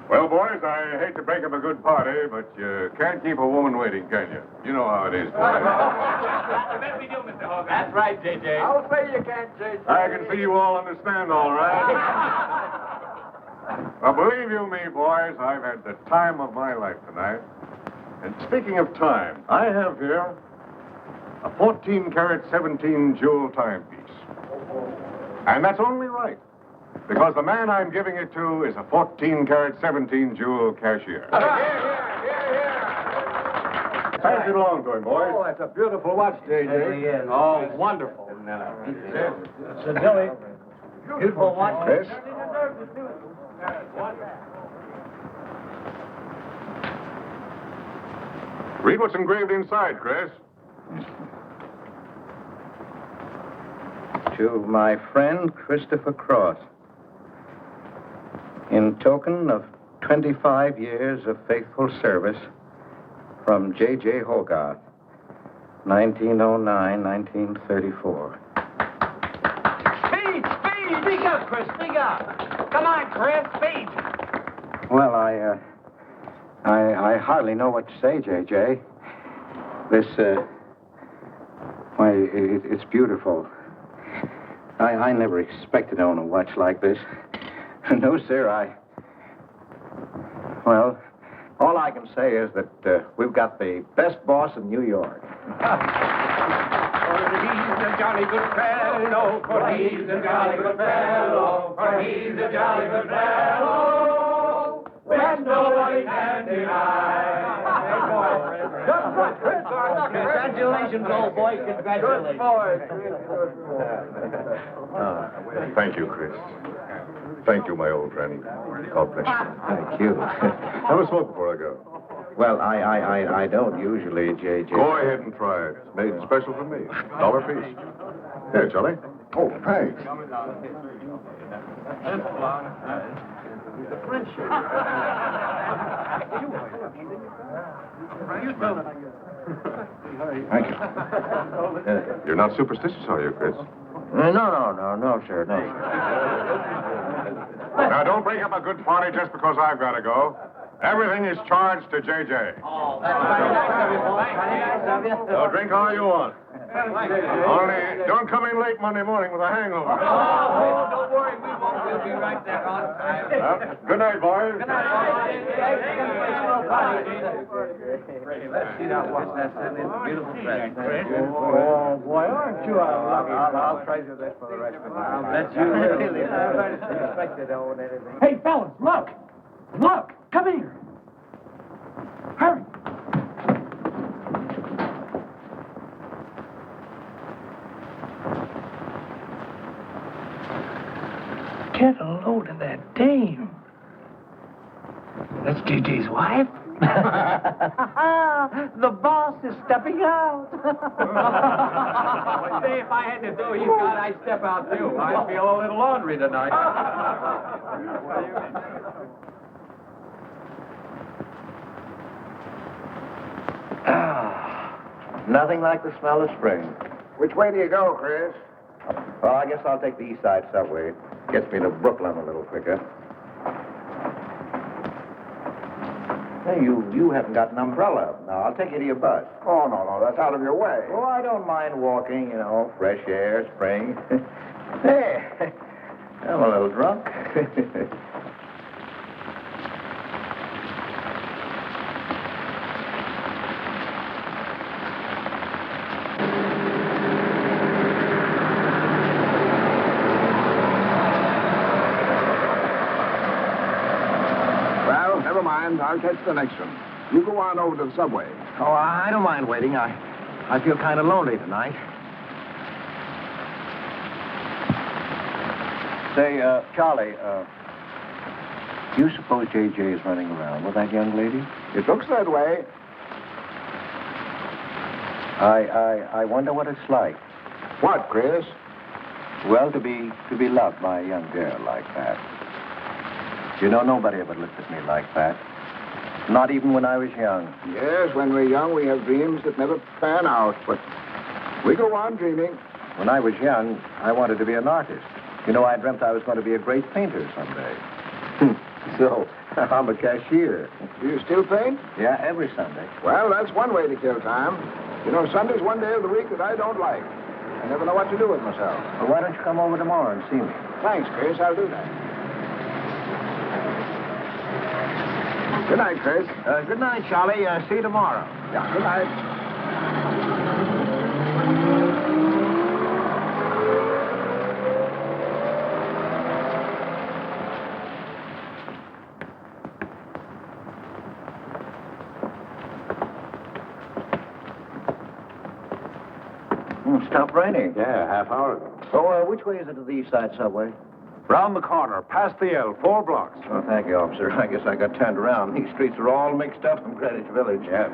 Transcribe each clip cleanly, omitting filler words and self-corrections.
Well, boys, I hate to break up a good party, but you can't keep a woman waiting, can you? You know how it is. That we do, Mr. Hogarth. That's right, J.J. I'll say you can't, J.J. I can see you all understand, all right. Well, believe you me, boys, I've had the time of my life tonight. And speaking of time, I have here a 14-karat, 17-jewel timepiece. And that's only right, because the man I'm giving it to is a 14-karat, 17-jewel cashier. Pass it along to him, boys. Oh, that's a beautiful watch, J.J. Oh, wonderful. It's a Billy. Beautiful watch. Chris? Read what's engraved inside, Chris. To my friend Christopher Cross, in token of 25 years of faithful service, from J.J. Hogarth, 1909-1934. Speed! Speak up, Chris, speak up. Come on, Chris, speed. Well, I hardly know what to say, J.J. This, it's beautiful. I never expected to own a watch like this. No, sir, Well, all I can say is that we've got the best boss in New York. For he's a jolly good fellow, for he's a jolly good fellow, for he's a jolly good fellow, which nobody can deny. Congratulations, old boy, congratulations. Thank you, Chris. Thank you, my old friend. God bless you. Thank you. Have a smoke before I go. Well, I don't usually, J.J. Go ahead and try it. It's made special for me. $1 piece. Here, Charlie. Oh, thanks. Thank you. You're not superstitious, are you, Chris? No, sir, no. Now, don't break up a good party just because I've got to go. Everything is charged to J.J. Oh, that's very nice of you, boy. So drink all you want. Only don't come in late Monday morning with a hangover. Oh, don't worry, we won't. We'll be right there on time. Good night, boys. Good night, boys. Let's see that watch. That's a beautiful dress. Oh, boy, aren't you a lucky I'll treasure this for the rest of my life. Bet you will. Hey, fellas, look! Look! Come here! Hurry! Get a load of that dame. That's J.J.'s wife? The boss is stepping out. Say, if I had to do his God, I'd step out too. I feel a little laundry tonight. Nothing like the smell of spring. Which way do you go, Chris? Well, I guess I'll take the East Side subway. It gets me to Brooklyn a little quicker. Hey, you haven't got an umbrella. Now, I'll take you to your bus. Oh, no, that's out of your way. Oh, I don't mind walking, fresh air, spring. Hey, I'm a little drunk. I'll catch the next one. You go on over to the subway. Oh, I don't mind waiting. I feel kind of lonely tonight. Say, Charlie, you suppose J.J. is running around with that young lady? It looks that way. I wonder what it's like. What, Chris? Well, to be loved by a young girl like that. You know, nobody ever looked at me like that. Not even when I was young. Yes, when we're young, we have dreams that never pan out, but we go on dreaming. When I was young, I wanted to be an artist. You know, I dreamt I was going to be a great painter someday. So, I'm a cashier. Do you still paint? Yeah, every Sunday. Well, that's one way to kill time. You know, Sunday's one day of the week that I don't like. I never know what to do with myself. Well, why don't you come over tomorrow and see me? Thanks, Chris. I'll do that. Good night, Chris. Good night, Charlie. See you tomorrow. Yeah, good night. Stopped raining. Yeah, half hour ago. So, which way is it to the East Side Subway? Round the corner, past the L, 4 blocks. Oh, thank you, officer. I guess I got turned around. These streets are all mixed up in Greenwich Village. Yeah.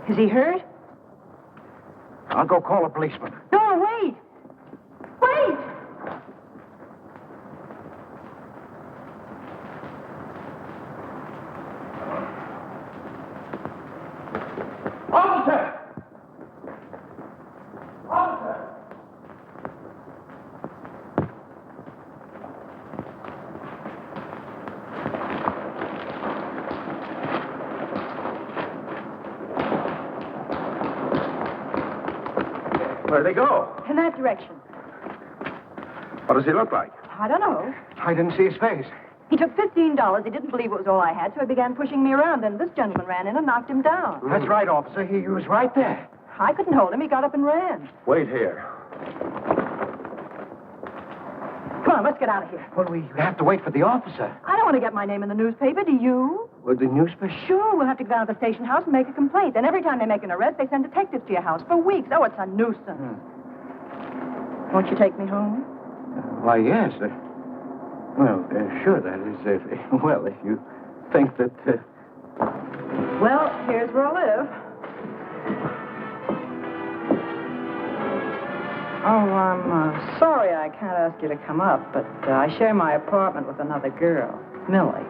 Is he hurt? I'll go call a policeman. No, wait! Wait! Officer! Officer! Where'd they go? In that direction. What does he look like? I don't know. I didn't see his face. He took $15. He didn't believe it was all I had, so he began pushing me around, and this gentleman ran in and knocked him down. That's right, officer. He was right there. I couldn't hold him. He got up and ran. Wait here. Come on, let's get out of here. Well, we have to wait for the officer. I don't want to get my name in the newspaper, do you? With the newspaper? Sure, we'll have to go down to the station house and make a complaint. And every time they make an arrest, they send detectives to your house for weeks. Oh, it's a nuisance. Won't you take me home? Why, yes. Sure, that is, if you think that... Well, here's where I live. Oh, I'm sorry I can't ask you to come up, but I share my apartment with another girl, Millie.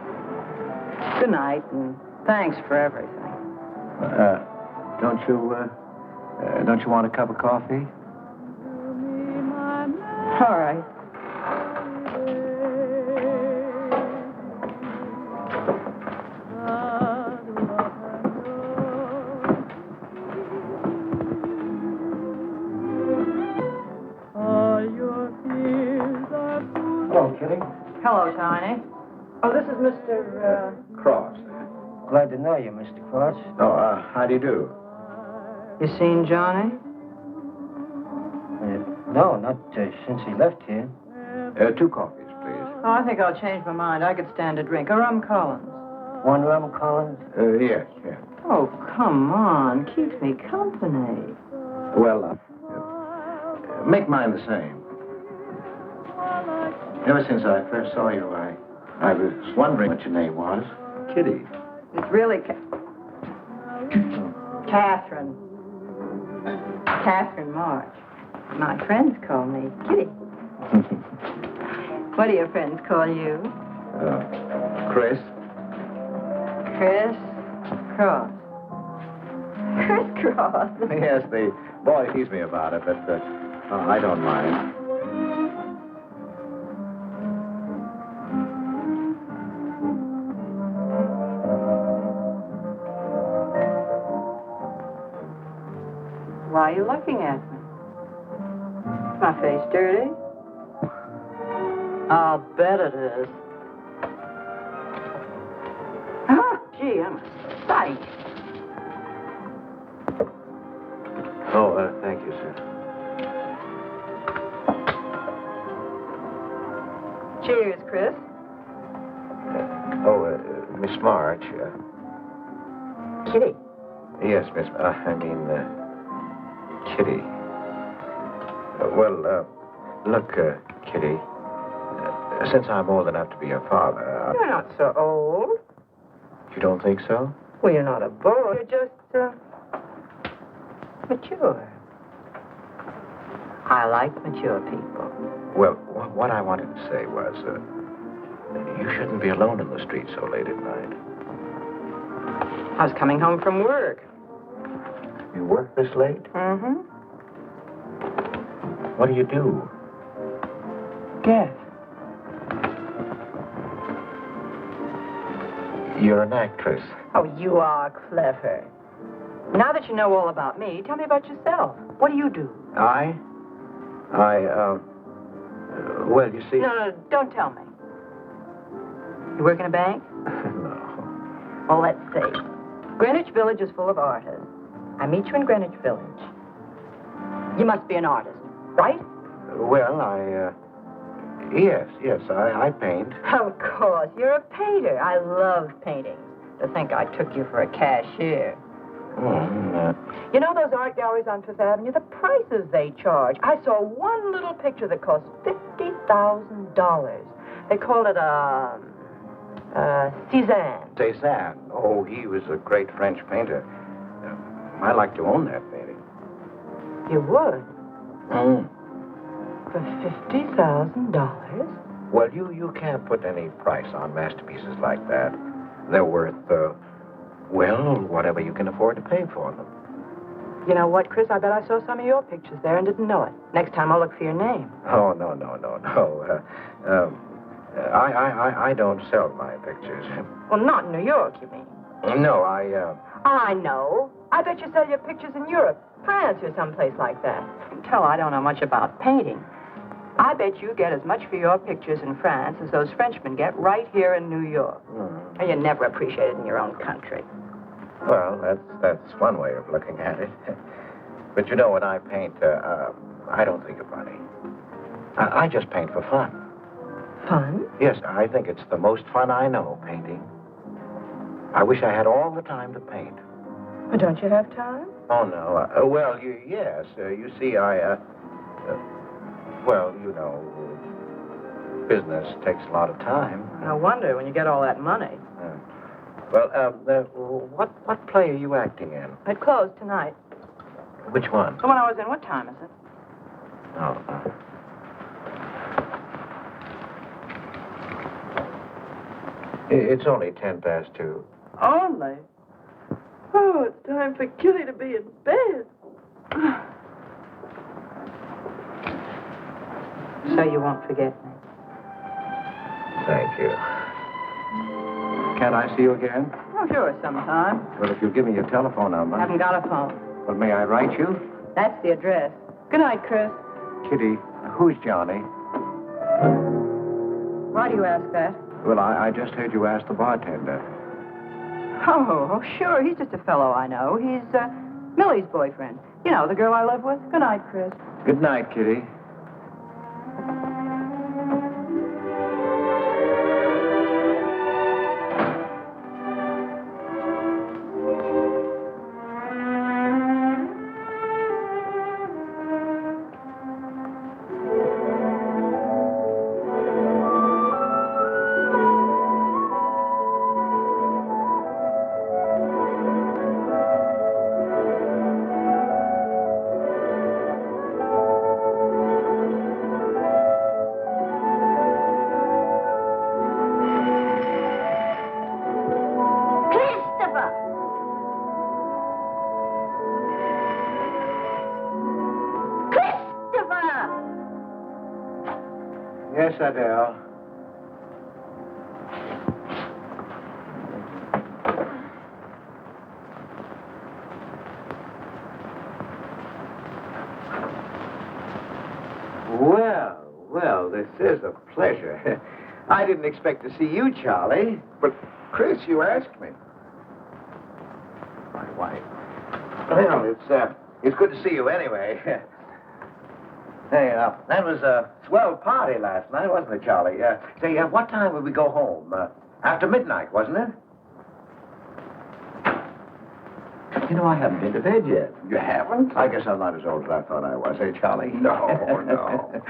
Good night, and thanks for everything. Don't you want a cup of coffee? All right. Hello, Kitty. Hello, Tiny. Oh, this is Mr. Cross. Glad to know you, Mr. Cross. Oh, how do you do? You seen Johnny? No, not since he left here. 2 coffees, please. Oh, I think I'll change my mind. I could stand a drink. A rum Collins. One rum, Collins? Yes, yes. Oh, come on. Keeps me company. Well, make mine the same. Ever since I first saw you, I was wondering what your name was. Kitty. It's really Katherine. Katherine March. My friends call me Kitty. What do your friends call you? Chris. Chris Cross. Chris Cross. Yes, the boy teased me about it, but I don't mind. Why are you looking at me? Is my face dirty? I'll bet it is. Oh, gee, I'm a sight. Oh, thank you, sir. Cheers, Chris. Miss March. Kitty. Yes, Miss. Kitty. Look, Kitty. Since I'm old enough to be your father. You're not so old. You don't think so? Well, you're not a boy. You're just, mature. I like mature people. Well, what I wanted to say was, you shouldn't be alone in the street so late at night. I was coming home from work. You work this late? Mm-hmm. What do you do? Guess. You're an actress. Oh, you are clever. Now that you know all about me, tell me about yourself. What do you do? Well, you see... No, don't tell me. You work in a bank? No. Well, let's see. Greenwich Village is full of artists. I meet you in Greenwich Village. You must be an artist, right? Well, Yes, I paint. Of course. You're a painter. I love painting. To think I took you for a cashier. You know those art galleries on Fifth Avenue? The prices they charge. I saw one little picture that cost $50,000. They called it Cézanne. Cézanne. Oh, he was a great French painter. I'd like to own that painting. You would? For $50,000? Well, you can't put any price on masterpieces like that. They're worth, whatever you can afford to pay for them. You know what, Chris? I bet I saw some of your pictures there and didn't know it. Next time I'll look for your name. Oh, no. I don't sell my pictures. Well, not in New York, you mean? No, I know. I bet you sell your pictures in Europe, France, or someplace like that. You can tell I don't know much about painting. I bet you get as much for your pictures in France as those Frenchmen get right here in New York. And you're never appreciated in your own country. Well, that's one way of looking at it. But you know, when I paint, I don't think of money. I just paint for fun. Fun? Yes, I think it's the most fun I know, painting. I wish I had all the time to paint. Well, don't you have time? Oh, no. Yes. You see, business takes a lot of time. No wonder when you get all that money. What play are you acting in? It closed tonight. Which one? The one I was in. What time is it? Oh. It's only 2:10. Only? Oh, it's time for Kitty to be in bed. So you won't forget me? Thank you. Can I see you again? Oh, sure, sometime. Well, if you'll give me your telephone number. I haven't got a phone. Well, may I write you? That's the address. Good night, Chris. Kitty, who's Johnny? Why do you ask that? Well, I just heard you ask the bartender. Oh, sure. He's just a fellow I know. He's Millie's boyfriend. You know, the girl I live with. Good night, Chris. Good night, Kitty. Yes, Adele. Well, this is a pleasure. I didn't expect to see you, Charlie. But, Chris, you asked me. My wife. Well, it's good to see you anyway. Hey, that was a swell party last night, wasn't it, Charlie? Say, what time would we go home? After midnight, wasn't it? You know, I haven't been to bed yet. You haven't? I guess I'm not as old as I thought I was, eh, Charlie? No, no.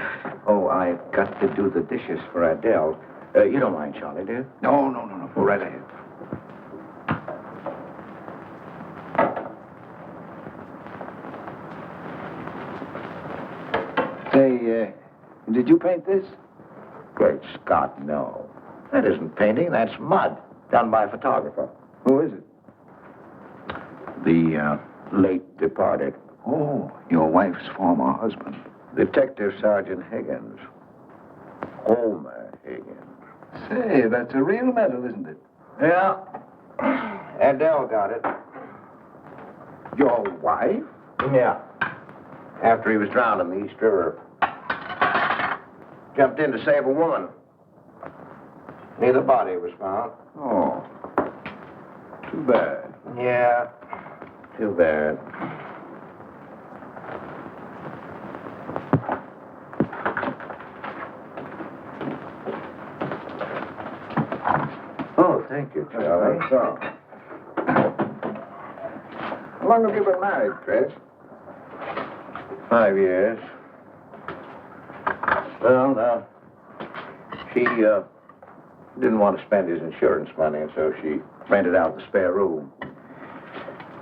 Oh, I've got to do the dishes for Adele. You don't mind, Charlie, do you? No. Go right ahead. Say, did you paint this? Great Scott, no. That isn't painting, that's mud, done by a photographer. Who is it? The late departed Oh, your wife's former husband. Detective Sergeant Higgins. Homer Higgins. Say, that's a real medal, isn't it? Yeah. Adele got it. Your wife? Yeah. After he was drowned in the East River. Jumped in to save a woman. Neither body was found. Oh. Too bad. Yeah. Too bad. Oh, thank you, Charlie. So. How long have you been married, Chris? 5 years. Well, now, she didn't want to spend his insurance money, and so she rented out the spare room.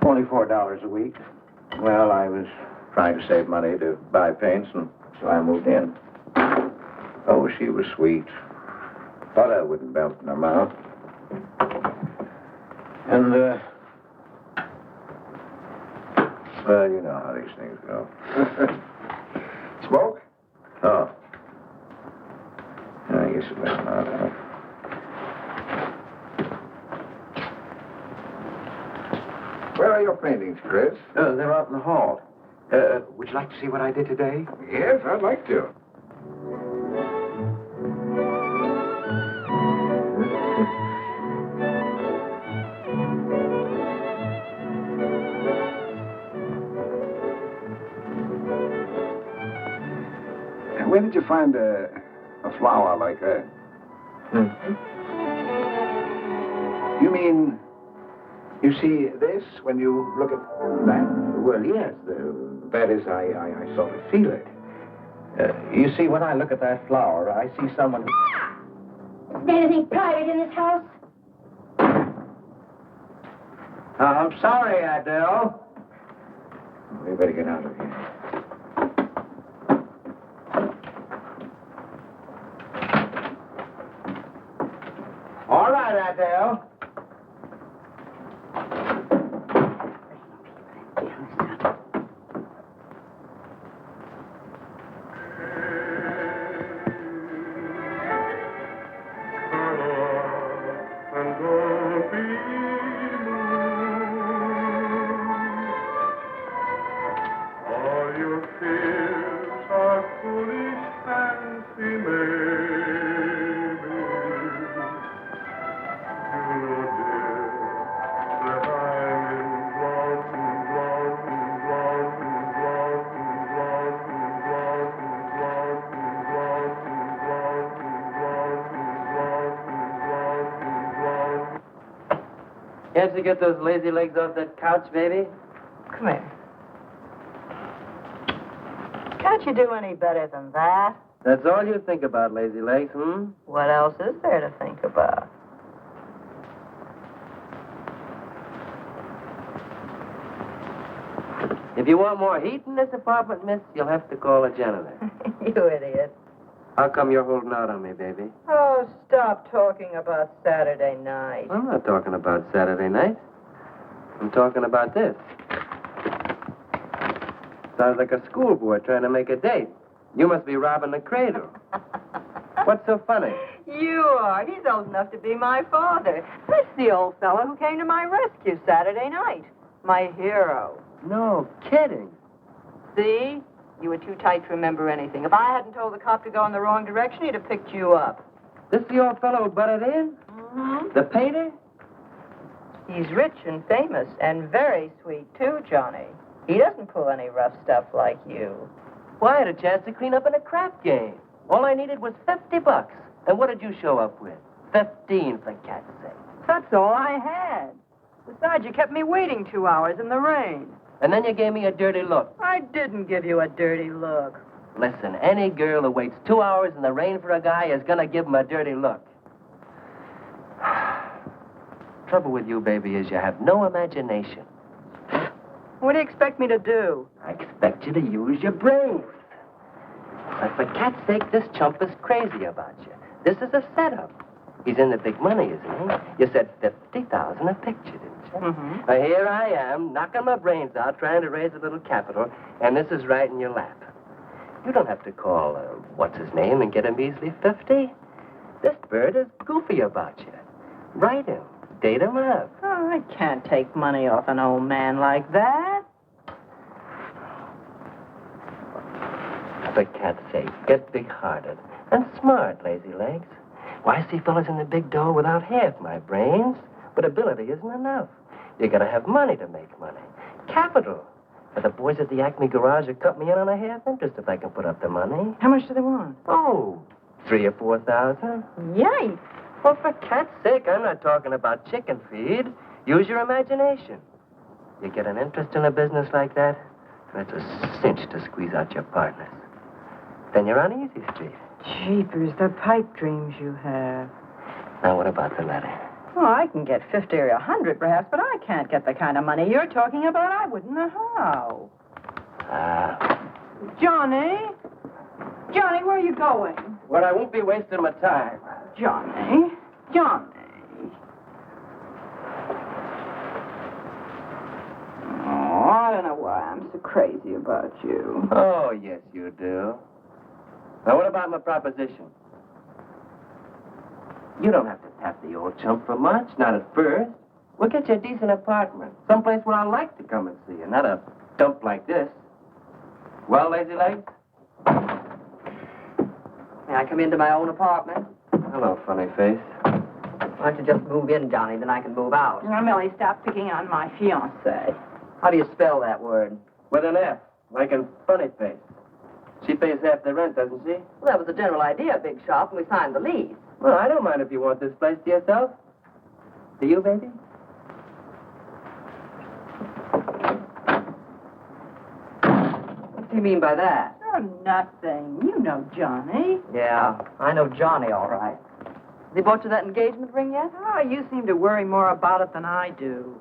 Only $4 a week. Well, I was trying to save money to buy paints, and so I moved in. Oh, she was sweet. Thought I wouldn't melt in her mouth. And, well, you know how these things go. Smoke? Oh. I guess it was not, huh? Where are your paintings, Chris? They're out in the hall. Would you like to see what I did today? Yes, I'd like to. Where did you find a flower like that? You mean, you see this when you look at that? Well, yes. That is, I sort of feel it. You see, when I look at that flower, I see someone who... Is there anything private in this house? I'm sorry, Adele. We better get out of here. All right, Adele. Can't you get those lazy legs off that couch, baby? Come here. Can't you do any better than that? That's all you think about, lazy legs, hmm? What else is there to think about? If you want more heat in this apartment, miss, you'll have to call a janitor. You idiot. How come you're holding out on me, baby? Oh, stop talking about Saturday night. I'm not talking about Saturday night. I'm talking about this. Sounds like a schoolboy trying to make a date. You must be robbing the cradle. What's so funny? You are. He's old enough to be my father. That's the old fellow who came to my rescue Saturday night. My hero. No kidding. See? You were too tight to remember anything. If I hadn't told the cop to go in the wrong direction, he'd have picked you up. This the old fellow who butted in? Mm-hmm. The painter? He's rich and famous and very sweet, too, Johnny. He doesn't pull any rough stuff like you. Well, I had a chance to clean up in a crap game. All I needed was $50. And what did you show up with? 15, for cat's sake. That's all I had. Besides, you kept me waiting 2 hours in the rain. And then you gave me a dirty look. I didn't give you a dirty look. Listen, any girl who waits 2 hours in the rain for a guy is gonna give him a dirty look. Trouble with you, baby, is you have no imagination. What do you expect me to do? I expect you to use your brains. But for cat's sake, this chump is crazy about you. This is a setup. He's in the big money, isn't he? You said 50,000 a picture, didn't you? Mm-hmm. Well, here I am, knocking my brains out, trying to raise a little capital, and this is right in your lap. You don't have to call, what's-his-name, and get him easily 50. This bird is goofy about you. Write him. Date him up. Oh, I can't take money off an old man like that. For cat's sake, get big-hearted and smart, lazy legs. Why, I see fellas in the big door without half my brains, but ability isn't enough. You gotta have money to make money. Capital. And the boys at the Acme garage will cut me in on a half interest if I can put up the money. How much do they want? Oh, 3,000 or 4,000. Yikes. Well, for cat's sake, I'm not talking about chicken feed. Use your imagination. You get an interest in a business like that, and it's a cinch to squeeze out your partners. Then you're on Easy Street. Jeepers, the pipe dreams you have. Now, what about the letter? Oh, I can get 50 or 100, perhaps, but I can't get the kind of money you're talking about. I wouldn't know how. Johnny? Johnny, where are you going? Well, I won't be wasting my time. Johnny? Johnny? Oh, I don't know why I'm so crazy about you. Oh, yes, you do. Now, what about my proposition? You don't have to tap the old chump for much, not at first. We'll get you a decent apartment, someplace where I like to come and see you, not a dump like this. Well, lazy legs? May I come into my own apartment? Hello, funny face. Why don't you just move in, Johnny, then I can move out. Now, Millie, stop picking on my fiancée. How do you spell that word? With an F, like in funny face. She pays half the rent, doesn't she? Well, that was the general idea, Big Shop, when we signed the lease. Well, I don't mind if you want this place to yourself. Do you, baby? What do you mean by that? Oh, nothing. You know Johnny. Yeah, I know Johnny, all right. Has he bought you that engagement ring yet? Oh, you seem to worry more about it than I do.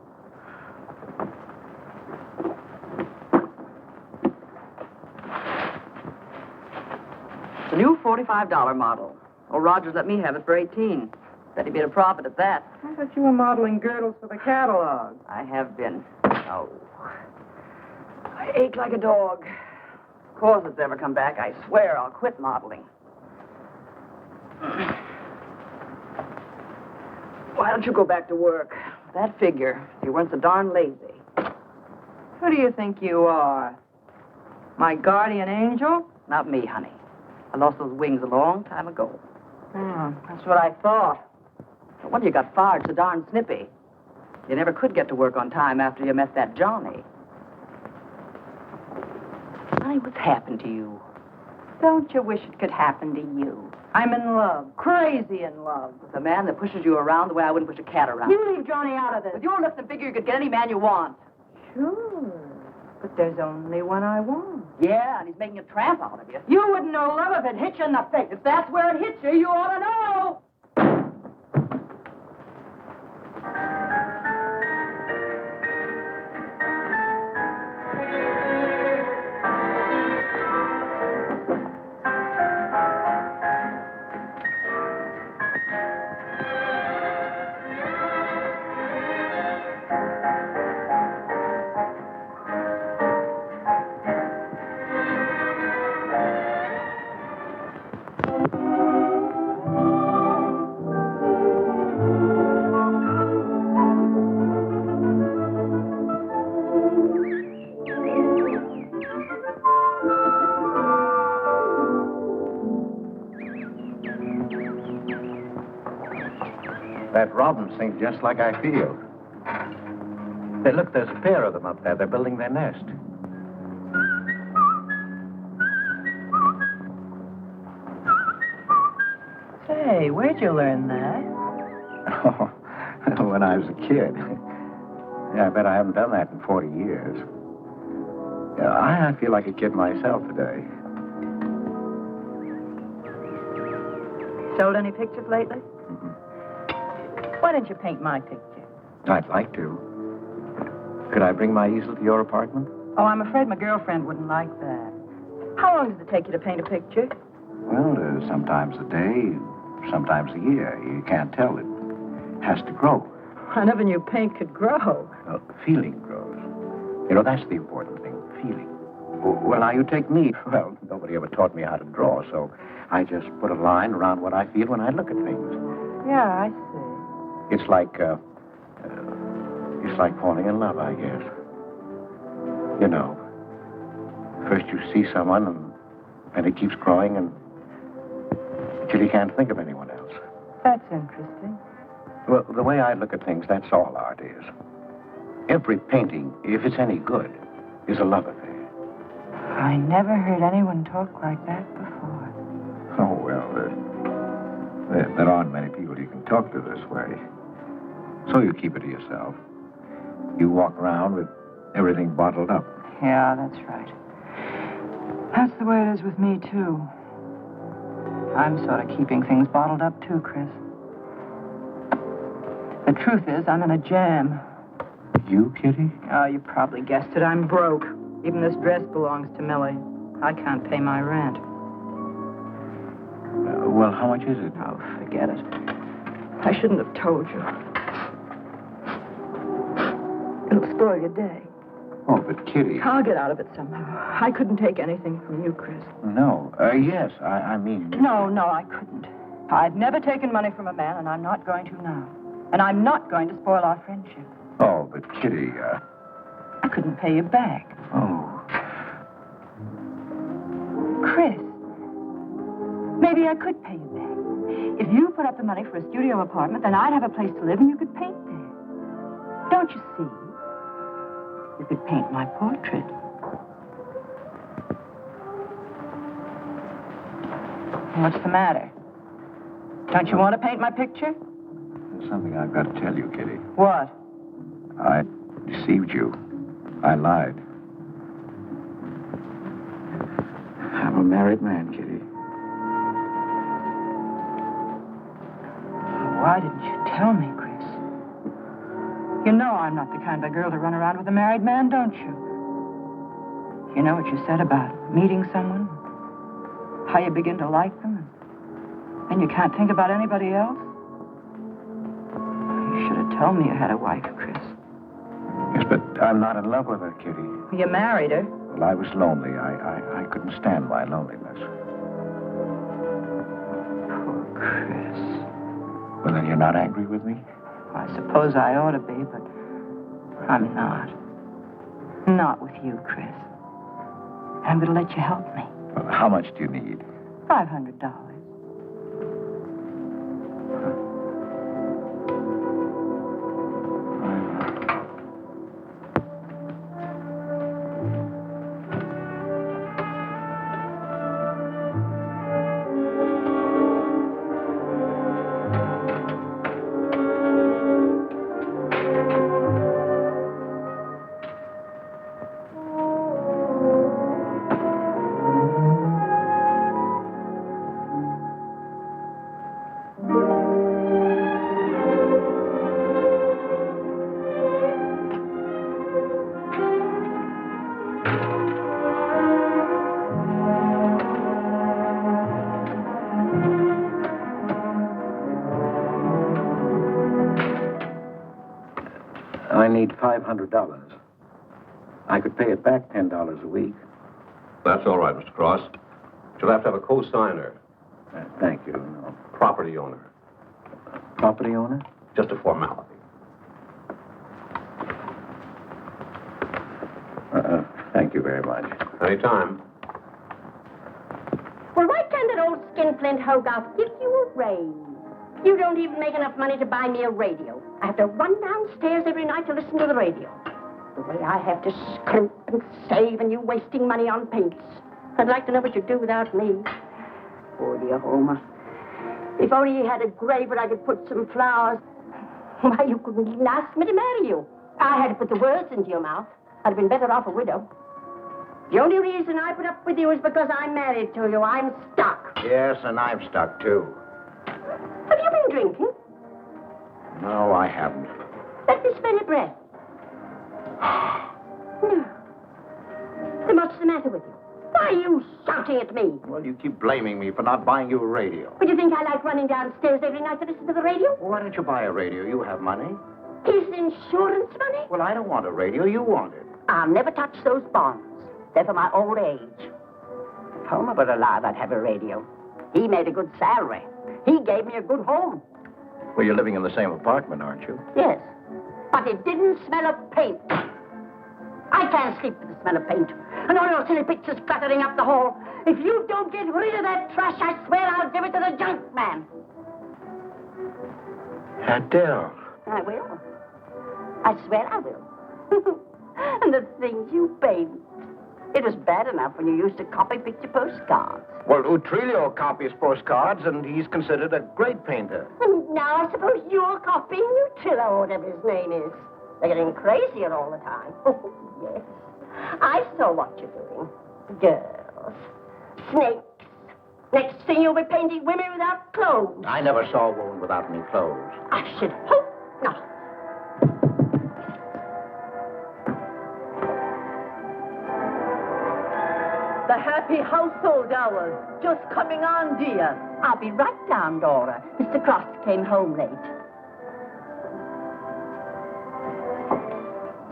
The new $45 model. Oh, Rogers let me have it for $18. Bet he made a profit at that. I thought you were modeling girdles for the catalog. I have been. Oh. I ache like a dog. Of course it's ever come back, I swear I'll quit modeling. Why don't you go back to work? That figure, you weren't so darn lazy. Who do you think you are? My guardian angel? Not me, honey. I lost those wings a long time ago. That's what I thought. No wonder you got fired so darn snippy. You never could get to work on time after you met that Johnny. Honey, what's happened to you? Don't you wish it could happen to you? I'm in love, crazy in love. With a man that pushes you around the way I wouldn't push a cat around. You leave Johnny out of this. With your lips and figure, you could get any man you want. Sure, but there's only one I want. Yeah, and he's making a tramp out of you. You wouldn't know love if it hit you in the face. If that's where it hits you, you ought to know. That robin sings just like I feel. Hey, look, there's a pair of them up there. They're building their nest. Say, where'd you learn that? Oh, when I was a kid. Yeah, I bet I haven't done that in 40 years. Yeah, I feel like a kid myself today. Sold any pictures lately? Why don't you paint my picture? I'd like to. Could I bring my easel to your apartment? Oh, I'm afraid my girlfriend wouldn't like that. How long does it take you to paint a picture? Well, sometimes a day, sometimes a year. You can't tell. It has to grow. I never knew paint could grow. Feeling grows. You know, that's the important thing, feeling. Well, now, you take me. Well, nobody ever taught me how to draw, so I just put a line around what I feel when I look at things. Yeah, I see. It's like falling in love, I guess. You know, first you see someone, and it keeps growing until you can't think of anyone else. That's interesting. Well, the way I look at things, that's all art is. Every painting, if it's any good, is a love affair. I never heard anyone talk like that before. Oh, well, there aren't many people you can talk to this way. So you keep it to yourself. You walk around with everything bottled up. Yeah, that's right. That's the way it is with me, too. I'm sort of keeping things bottled up, too, Chris. The truth is, I'm in a jam. You, Kitty? Oh, you probably guessed it. I'm broke. Even this dress belongs to Millie. I can't pay my rent. Well, how much is it? Oh, forget it. I shouldn't have told you. It'll spoil your day. Oh, but Kitty... I'll get out of it somehow. I couldn't take anything from you, Chris. No. Yes, I mean... No, I couldn't. I've never taken money from a man, and I'm not going to now. And I'm not going to spoil our friendship. Oh, but Kitty, I couldn't pay you back. Oh. Chris, maybe I could pay you back. If you put up the money for a studio apartment, then I'd have a place to live and you could paint there. Don't you see? You could paint my portrait. What's the matter? Don't you want to paint my picture? There's something I've got to tell you, Kitty. What? I deceived you. I lied. I'm a married man, Kitty. Why didn't you tell me, Chris? You know I'm not the kind of girl to run around with a married man, don't you? You know what you said about meeting someone? How you begin to like them, and you can't think about anybody else? You should have told me you had a wife, Chris. Yes, but I'm not in love with her, Kitty. You married her. Well, I was lonely. I couldn't stand my loneliness. Poor Chris. Well, then you're not angry with me? I suppose I ought to be, but I'm not. Not with you, Chris. I'm going to let you help me. Well, how much do you need? $500. I need $500. I could pay it back $10 a week. That's all right, Mr. Cross. You'll have to have a co-signer. Thank you. No. Property owner. Property owner? Just a formality. Thank you very much. Anytime. Well, why can't that old skinflint Hogarth give you a raise? You don't even make enough money to buy me a radio. I have to run downstairs every night to listen to the radio. The way I have to scrimp and save and you wasting money on paints. I'd like to know what you'd do without me. Oh, dear Homer. If only he had a grave where I could put some flowers. Why, you couldn't even ask me to marry you. I had to put the words into your mouth. I'd have been better off a widow. The only reason I put up with you is because I'm married to you. I'm stuck. Yes, and I'm stuck, too. Have you been drinking? No, I haven't. Let me smell your breath. No. Then what's the matter with you? Why are you shouting at me? Well, you keep blaming me for not buying you a radio. But you think I like running downstairs every night to listen to the radio? Well, why don't you buy a radio? You have money. Is insurance money? Well, I don't want a radio. You want it. I'll never touch those bonds. They're for my old age. If Homer were alive, I'd have a radio. He made a good salary. He gave me a good home. Well, you're living in the same apartment, aren't you? Yes. But it didn't smell of paint. I can't sleep with the smell of paint. And all your silly pictures cluttering up the hall. If you don't get rid of that trash, I swear I'll give it to the junk man. Adele. I will. I swear I will. And the things you paint. It was bad enough when you used to copy picture postcards. Well, Utrillo copies postcards, and he's considered a great painter. And now I suppose you're copying Utrillo, or whatever his name is. They're getting crazier all the time. Oh, yes. I saw what you're doing. Girls. Snakes. Next thing you'll be painting women without clothes. I never saw a woman without any clothes. I should hope not. The happy household hours. Just coming on, dear. I'll be right down, Dora. Mr. Cross came home late.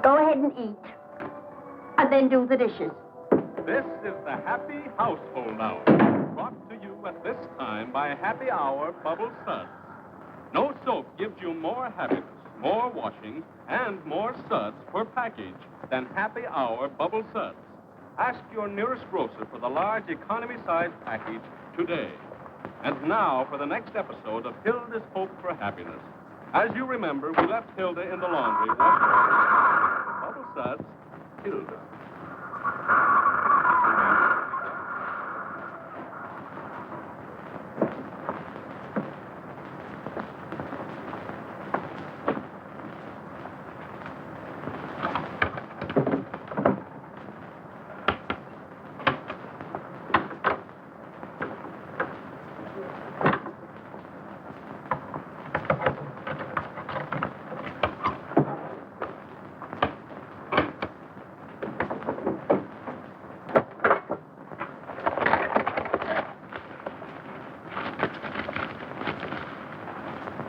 Go ahead and eat. And then do the dishes. This is the Happy Household Hour, brought to you at this time by Happy Hour Bubble Suds. No soap gives you more happiness, more washing, and more suds per package than Happy Hour Bubble Suds. Ask your nearest grocer for the large economy-size package today. And now for the next episode of Hilda's Hope for Happiness. As you remember, we left Hilda in the laundry. Bubble Suds, Hilda.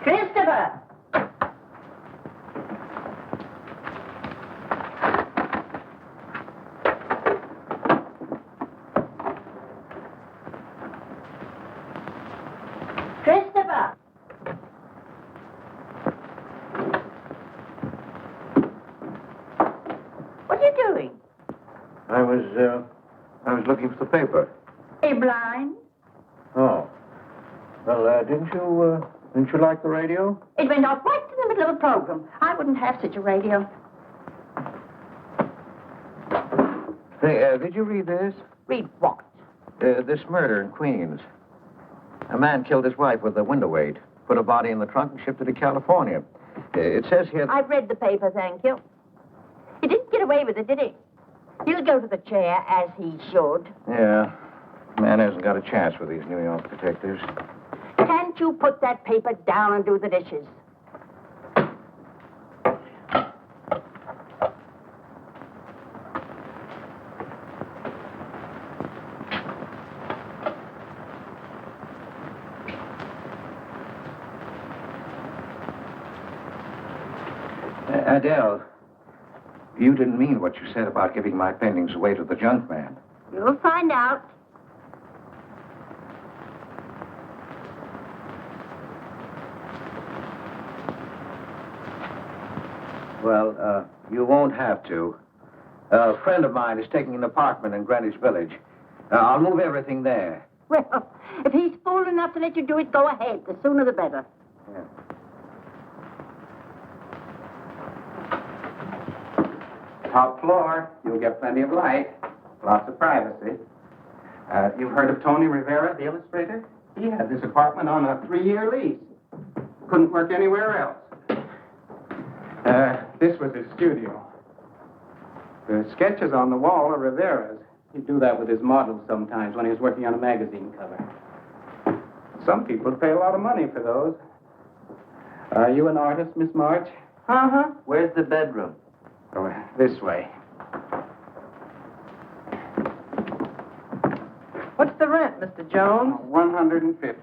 Christopher! Christopher! What are you doing? I was looking for the paper. Are you blind? Oh. Well, didn't you like the radio? It went off right in the middle of a program. I wouldn't have such a radio. Hey, did you read this? Read what? This murder in Queens. A man killed his wife with a window weight, put a body in the trunk and shipped it to California. It says here... I've read the paper, thank you. He didn't get away with it, did he? He'll go to the chair, as he should. Yeah. Man hasn't got a chance with these New York detectives. Can't you put that paper down and do the dishes? Adele, you didn't mean what you said about giving my paintings away to the junk man. You'll find out. Well, you won't have to. A friend of mine is taking an apartment in Greenwich Village. I'll move everything there. Well, if he's fool enough to let you do it, go ahead. The sooner the better. Yeah. Top floor. You'll get plenty of light. Lots of privacy. You've heard of Tony Rivera, the illustrator? He had this apartment on a 3-year lease. Couldn't work anywhere else. This was his studio. The sketches on the wall are Rivera's. He'd do that with his models sometimes when he was working on a magazine cover. Some people pay a lot of money for those. Are you an artist, Miss March? Uh-huh. Where's the bedroom? Oh, this way. What's the rent, Mr. Jones? $150.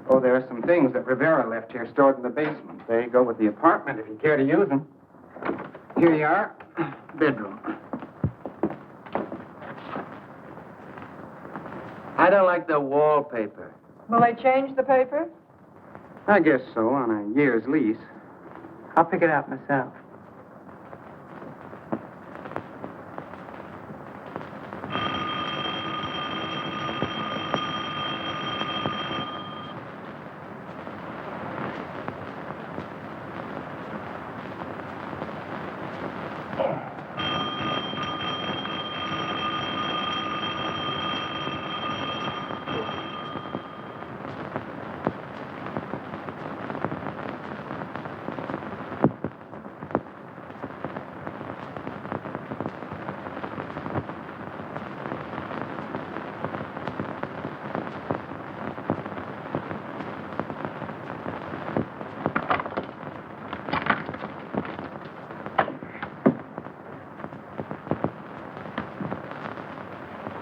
Oh, there are some things that Rivera left here stored in the basement. They go with the apartment if you care to use them. Here you are. Bedroom. I don't like the wallpaper. Will they change the paper? I guess so, on a year's lease. I'll pick it out myself.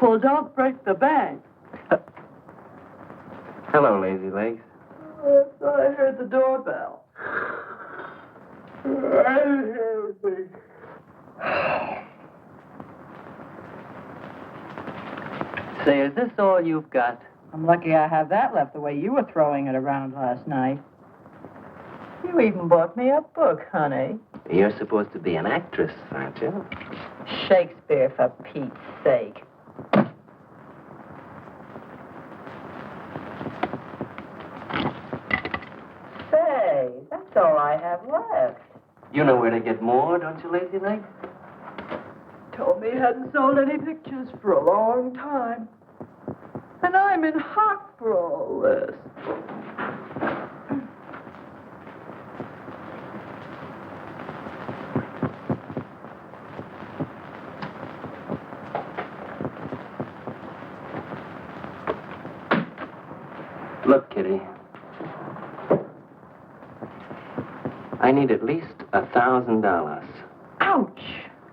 Well, don't break the bank. Hello, Lazy Legs. I thought I heard the doorbell. I didn't hear anything. Say, is this all you've got? I'm lucky I have that left the way you were throwing it around last night. You even bought me a book, honey. You're supposed to be an actress, aren't you? Shakespeare, for Pete's sake. Say, that's all I have left. You know where to get more, don't you, Lazy Legs? Told me he hadn't sold any pictures for a long time. And I'm in hock for all this. Look, Kitty. I need at least $1,000. Ouch!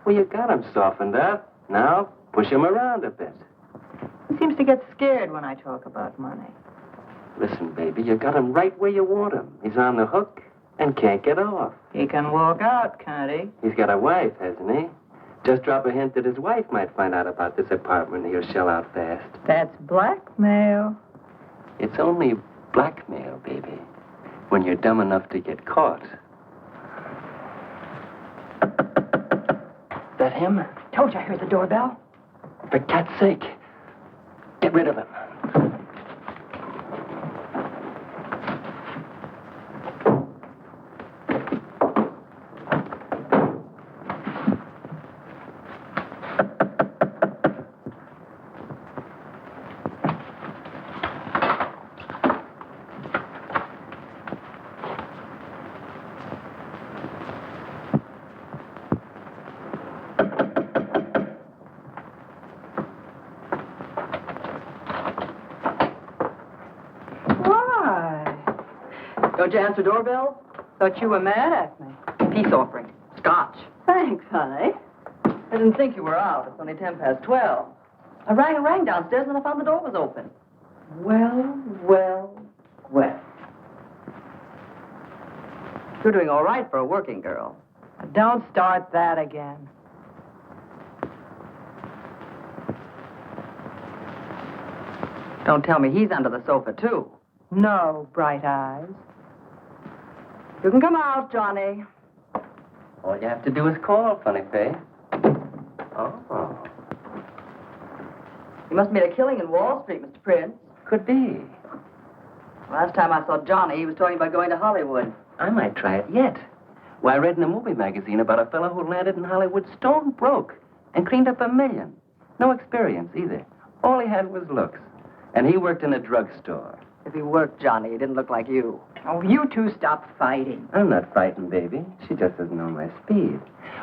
Well, you got him softened up. Now, push him around a bit. He seems to get scared when I talk about money. Listen, baby, you got him right where you want him. He's on the hook and can't get off. He can walk out, can't he? He's got a wife, hasn't he? Just drop a hint that his wife might find out about this apartment and he'll shell out fast. That's blackmail. It's only blackmail, baby, when you're dumb enough to get caught. That him? Told you I heard the doorbell. For cat's sake, get rid of him. Don't you answer doorbells? Thought you were mad at me. Peace offering. Scotch. Thanks, honey. I didn't think you were out. It's only 12:10. I rang downstairs and I found the door was open. Well. You're doing all right for a working girl. Don't start that again. Don't tell me he's under the sofa, too. No, Bright Eyes. You can come out, Johnny. All you have to do is call, funny face. Oh. You must have made a killing in Wall Street, Mr. Prince. Could be. Last time I saw Johnny, he was talking about going to Hollywood. I might try it yet. Well, I read in a movie magazine about a fellow who landed in Hollywood stone broke and cleaned up $1 million. No experience, either. All he had was looks. And he worked in a drugstore. If he worked, Johnny, he didn't look like you. Oh, you two stop fighting. I'm not frightened, baby. She just doesn't know my speed.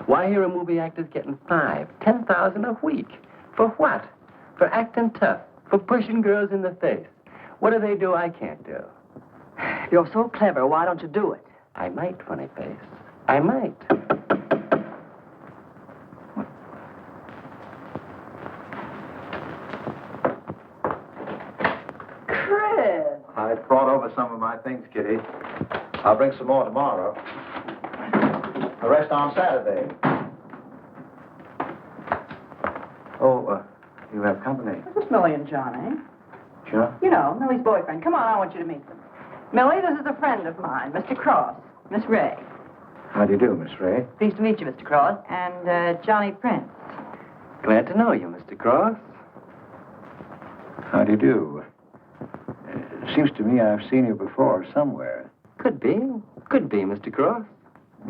Why hear a movie actor's getting 10,000 a week? For what? For acting tough. For pushing girls in the face. What do they do I can't do? You're so clever. Why don't you do it? I might, funny face. I might. Chris! I brought over some of my things, Kitty. I'll bring some more tomorrow. The rest on Saturday. Oh, you have company. This is Millie and Johnny. Sure. You know, Millie's boyfriend. Come on, I want you to meet them. Millie, this is a friend of mine, Mr. Cross. Miss Ray. How do you do, Miss Ray? Pleased to meet you, Mr. Cross. And Johnny Prince. Glad to know you, Mr. Cross. How do you do? Seems to me I've seen you before somewhere. Could be. Could be, Mr. Cross.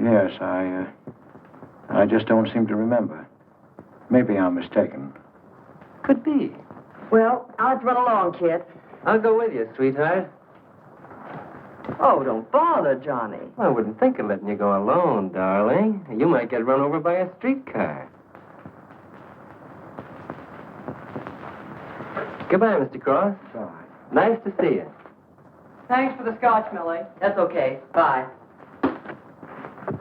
Yes, I just don't seem to remember. Maybe I'm mistaken. Could be. Well, I'll have to run along, kid. I'll go with you, sweetheart. Oh, don't bother, Johnny. I wouldn't think of letting you go alone, darling. You might get run over by a streetcar. Goodbye, Mr. Cross. Bye. Nice to see you. Thanks for the scotch, Millie. That's okay. Bye.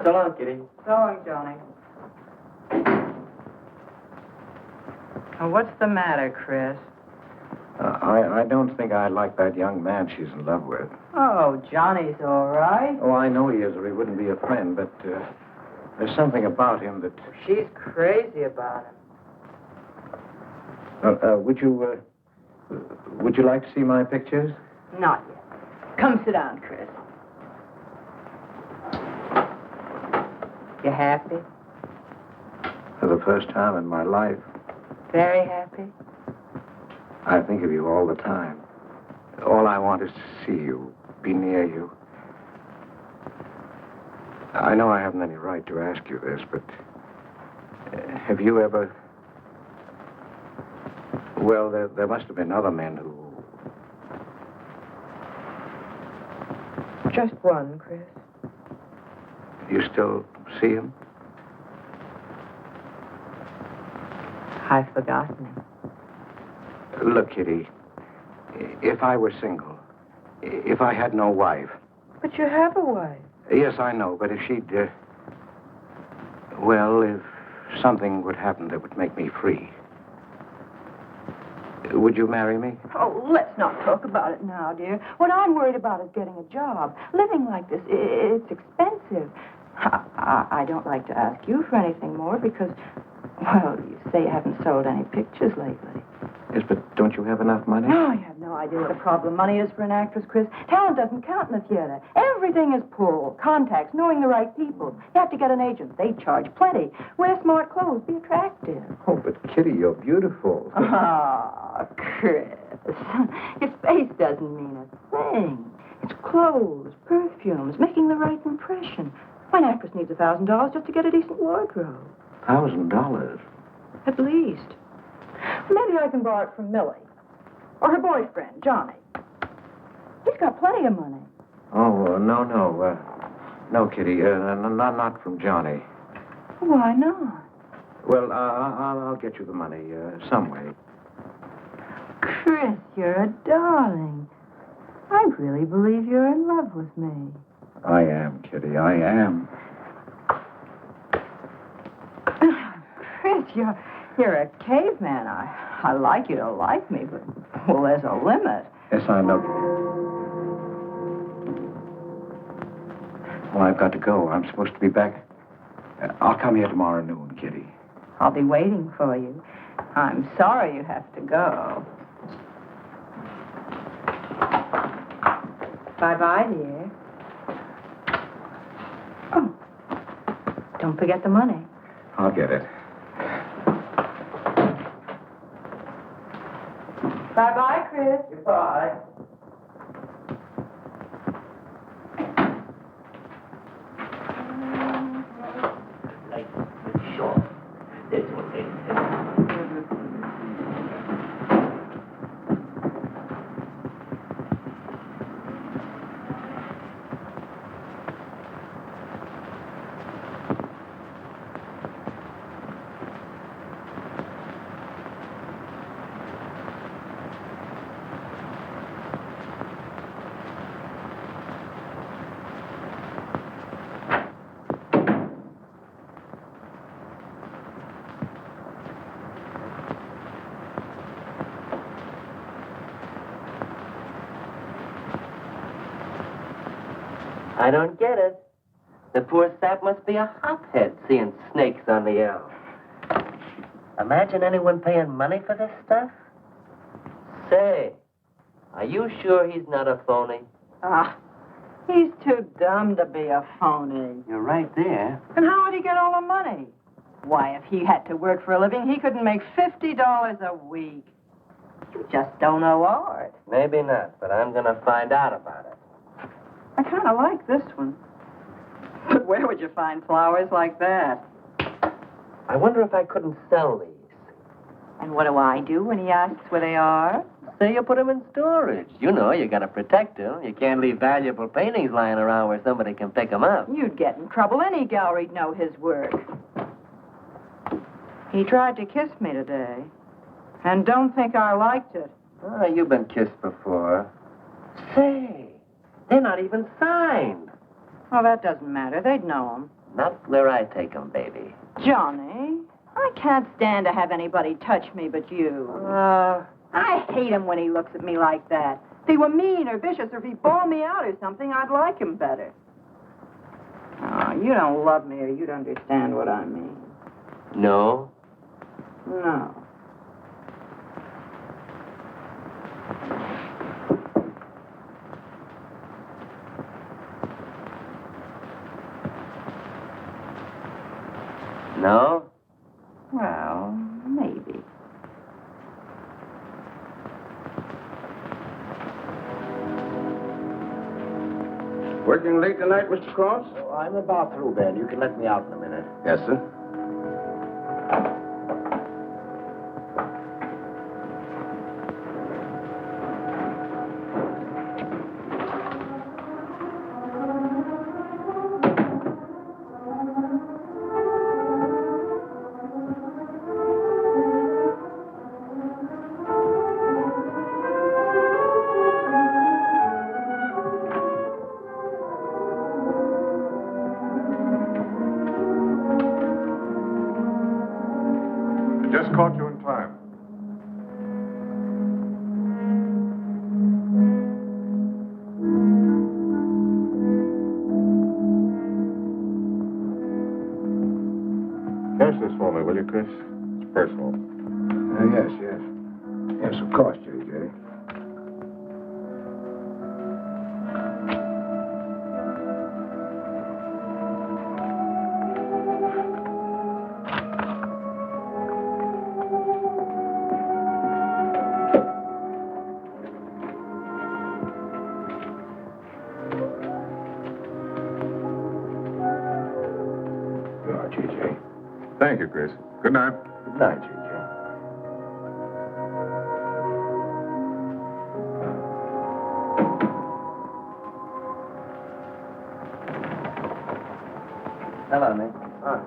So long, Kitty. So long, Johnny. Oh, what's the matter, Chris? I don't think I like that young man she's in love with. Oh, Johnny's all right. Oh, I know he is, or he wouldn't be a friend, but there's something about him that... She's crazy about him. Would you like to see my pictures? Not yet. Come sit down, Chris. You happy? For the first time in my life, Very happy? I think of you all the time. All I want is to see you, be near you. I know I haven't any right to ask you this, but have you ever... Well, there must have been other men who... Just one, Chris. You still see him? I've forgotten him. Look, Kitty, if I were single, if I had no wife... But you have a wife. Yes, I know, but if she'd... well, if something would happen that would make me free... Would you marry me? Oh, let's not talk about it now, dear. What I'm worried about is getting a job. Living like this, it's expensive. I don't like to ask you for anything more because, well, you say you haven't sold any pictures lately. Yes, but don't you have enough money? No, you have no idea what a problem money is for an actress, Chris. Talent doesn't count in the theater. Everything is pull, contacts, knowing the right people. You have to get an agent. They charge plenty. Wear smart clothes. Be attractive. Oh, but Kitty, you're beautiful. Ah, Chris. Your face doesn't mean a thing. It's clothes, perfumes, making the right impression. Why, an actress needs $1,000 just to get a decent wardrobe. $1,000? At least. Maybe I can borrow it from Millie. Or her boyfriend, Johnny. He's got plenty of money. Oh, no. No, Kitty, not from Johnny. Why not? Well, I'll get you the money some way. Chris, you're a darling. I really believe you're in love with me. I am, Kitty, I am. Chris, you're a caveman. I like you to like me, but, well, there's a limit. Yes, I know. Well, I've got to go. I'm supposed to be back. I'll come here tomorrow noon, Kitty. I'll be waiting for you. I'm sorry you have to go. Bye-bye, dear. Oh, don't forget the money. I'll get it. Bye-bye, Chris. Goodbye. I don't get it. The poor sap must be a hophead seeing snakes on the elm. Imagine anyone paying money for this stuff? Say, are you sure he's not a phony? Ah, he's too dumb to be a phony. You're right there. And how would he get all the money? Why, if he had to work for a living, he couldn't make $50 a week. You just don't know art. Maybe not, but I'm going to find out about it. I kind of like this one. But where would you find flowers like that? I wonder if I couldn't sell these. And what do I do when he asks where they are? Say you put them in storage. You know, you got to protect them. You can't leave valuable paintings lying around where somebody can pick them up. You'd get in trouble. Any gallery'd know his work. He tried to kiss me today. And don't think I liked it. Oh, you've been kissed before. Say, they're not even signed. Oh, that doesn't matter. They'd know him. Not where I take them, baby. Johnny, I can't stand to have anybody touch me but you. I hate him when he looks at me like that. If he were mean or vicious or if he bawled me out or something, I'd like him better. Oh, you don't love me or you'd understand what I mean. No? No. No? Well, maybe. Working late tonight, Mr. Cross? Oh, I'm about through, Ben. You can let me out in a minute. Yes, sir. Just caught you in time. Cash this for me, will you, Chris? It's personal. Yes. Yes, of course, J.J. Thank you, Chris. Good night. Good night, J.J. Hello, Nick. Hi.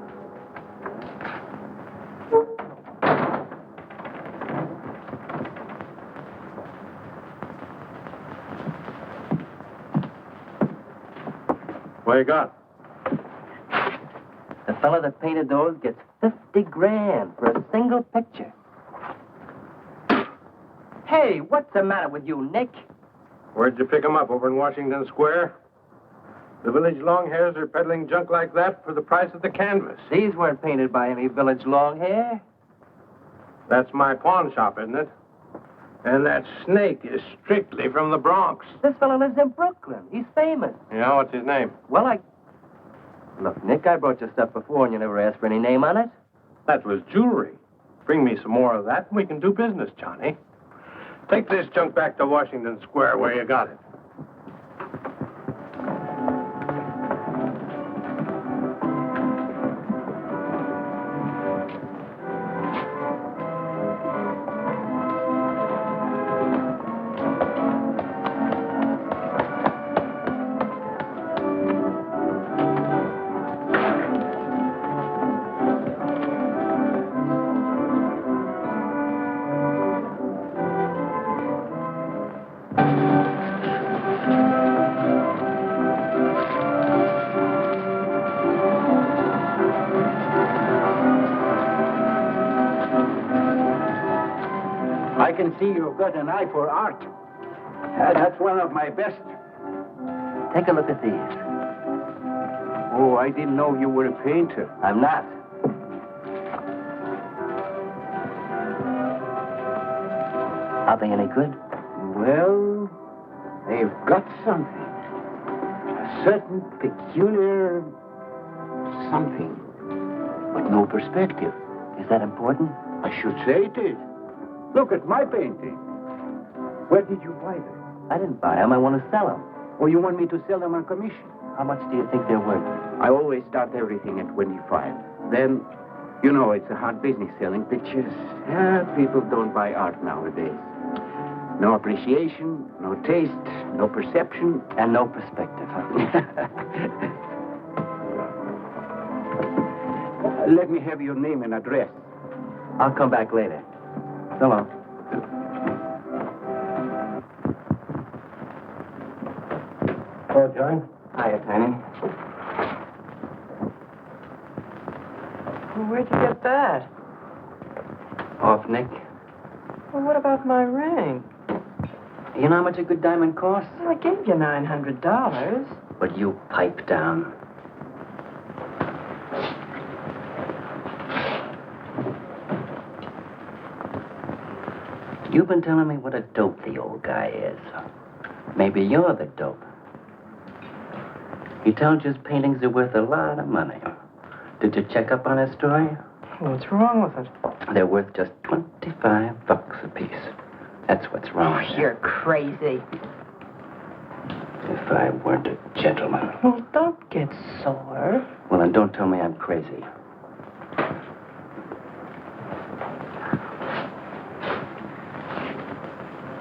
What you got? The fella that painted those gets $50 grand for a single picture. Hey, what's the matter with you, Nick? Where'd you pick them up? Over in Washington Square? The village longhairs are peddling junk like that for the price of the canvas. These weren't painted by any village long hair. That's my pawn shop, isn't it? And that snake is strictly from the Bronx. This fella lives in Brooklyn. He's famous. You know, what's his name? Well, Look, Nick, I brought your stuff before and you never asked for any name on it. That was jewelry. Bring me some more of that and we can do business, Johnny. Take this junk back to Washington Square where you got it. I can see you've got an eye for art. That's one of my best. Take a look at these. Oh, I didn't know you were a painter. I'm not. Are they any good? Well, they've got something. A certain peculiar something. But no perspective. Is that important? I should say it is. Look at my painting. Where did you buy them? I didn't buy them. I want to sell them. Or you want me to sell them on commission? How much do you think they're worth? I always start everything at 25. Then, you know, it's a hard business selling pictures. Yeah, people don't buy art nowadays. No appreciation, no taste, no perception. And no perspective, huh? Let me have your name and address. I'll come back later. So long. Oh, Joan? Hiya, Tiny. Well, where'd you get that? Off Nick. Well, what about my ring? You know how much a good diamond costs? Well, I gave you $900. But you pipe down. You've been telling me what a dope the old guy is. Maybe you're the dope. He tells you his paintings are worth a lot of money. Did you check up on his story? What's wrong with it? They're worth just $25 a piece. That's what's wrong. Oh, you're crazy. If I weren't a gentleman. Well, don't get sore. Well, then don't tell me I'm crazy.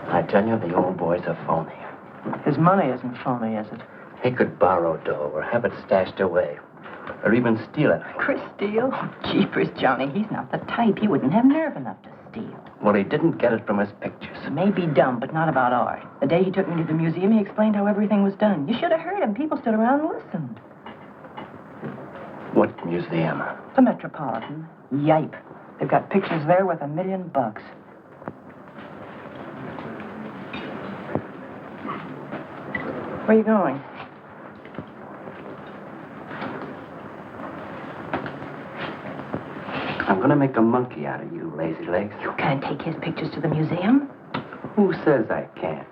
I tell you, the old boy's a phony. His money isn't phony, is it? He could borrow dough or have it stashed away. Or even steal it. Chris steal? Jeepers, Johnny, he's not the type. He wouldn't have nerve enough to steal. Well, he didn't get it from his pictures. Maybe dumb, but not about art. The day he took me to the museum, he explained how everything was done. You should have heard him. People stood around and listened. What museum? The Metropolitan. Yipe. They've got pictures there worth $1 million. Where are you going? I'm gonna make a monkey out of you, lazy legs. You can't take his pictures to the museum. Who says I can't?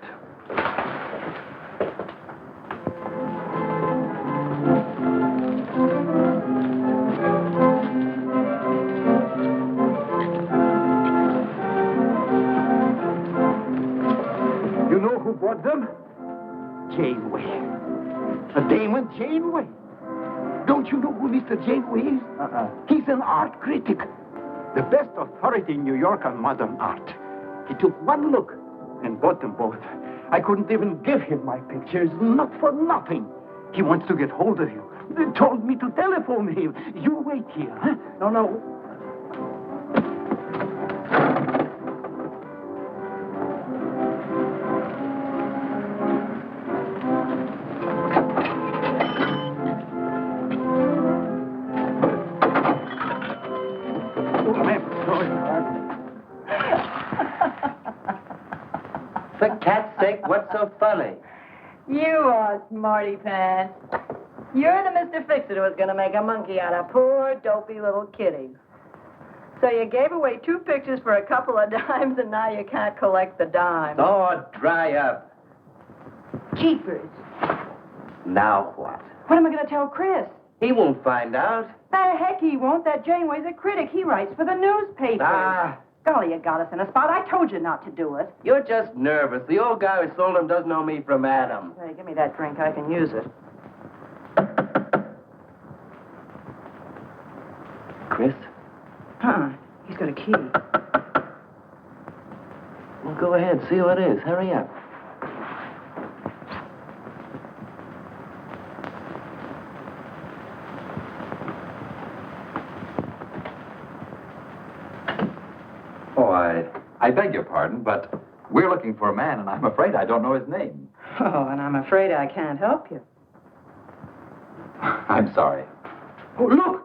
You know who bought them? Janeway. A Damon Janeway. Don't you know who Mr. Janeway is? He's an art critic. The best authority in New York on modern art. He took one look and bought them both. I couldn't even give him my pictures, not for nothing. He wants to get hold of you. They told me to telephone him. You wait here, huh? No. For cat's sake, what's so funny? You are smarty pants. You're the Mr. Fix-It who was going to make a monkey out of poor, dopey little kitty. So you gave away 2 pictures for a couple of dimes, and now you can't collect the dime. Oh, dry up. Jeepers. Now what? What am I going to tell Chris? He won't find out. The heck he won't. That Janeway's a critic. He writes for the newspaper. Ah. Golly, you got us in a spot. I told you not to do it. You're just nervous. The old guy who sold him doesn't know me from Adam. Hey, give me that drink. I can use it. Chris? He's got a key. Well, go ahead. See who it is. Hurry up. Oh, I beg your pardon, but we're looking for a man, and I'm afraid I don't know his name. Oh, and I'm afraid I can't help you. I'm sorry. Oh, look!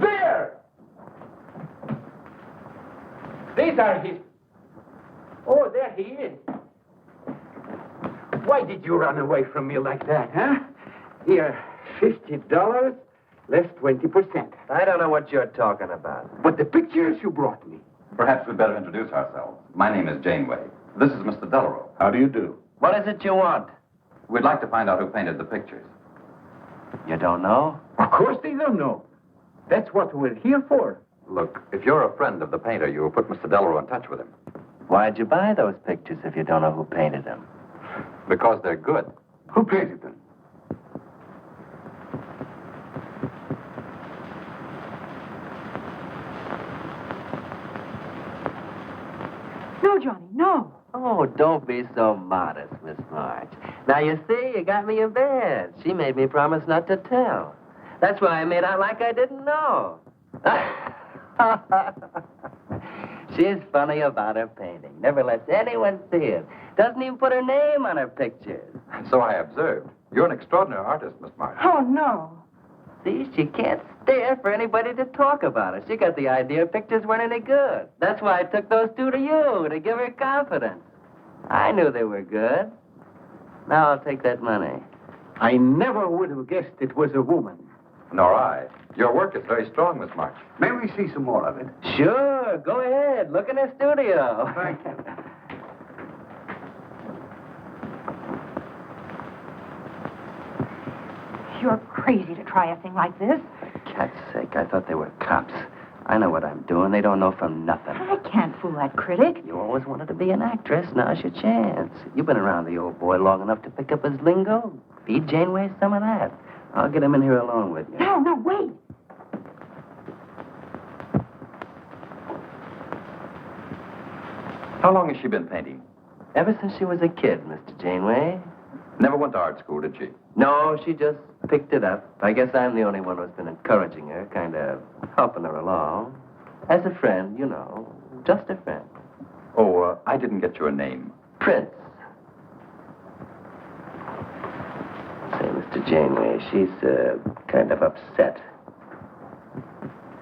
There! These are his... Oh, there he is. Why did you run away from me like that, huh? Here, $50, less 20%. I don't know what you're talking about. But the pictures you brought me. Perhaps we'd better introduce ourselves. My name is Janeway. This is Mr. Delarue. How do you do? What is it you want? We'd like to find out who painted the pictures. You don't know? Of course they don't know. That's what we're here for. Look, if you're a friend of the painter, you will put Mr. Delarue in touch with him. Why'd you buy those pictures if you don't know who painted them? Because they're good. Who painted them? No, Johnny, no. Oh, don't be so modest, Miss March. Now, you see, you got me in bed. She made me promise not to tell. That's why I made out like I didn't know. She's funny about her painting. Never lets anyone see it. Doesn't even put her name on her pictures. So I observed. You're an extraordinary artist, Miss March. Oh, no. See, she can't stand for anybody to talk about her. She got the idea pictures weren't any good. That's why I took those two to you, to give her confidence. I knew they were good. Now I'll take that money. I never would have guessed it was a woman. Nor I. Your work is very strong, Miss March. May we see some more of it? Sure, go ahead. Look in the studio. Thank you. You're crazy to try a thing like this. For cat's sake, I thought they were cops. I know what I'm doing. They don't know from nothing. I can't fool that critic. You always wanted to be an actress. Now's your chance. You've been around the old boy long enough to pick up his lingo. Feed Janeway some of that. I'll get him in here alone with you. No, wait. How long has she been painting? Ever since she was a kid, Mr. Janeway. Never went to art school, did she? No, she just picked it up. I guess I'm the only one who's been encouraging her, kind of helping her along. As a friend, you know, just a friend. Oh, I didn't get your name. Prince. Say, Mr. Janeway, she's kind of upset.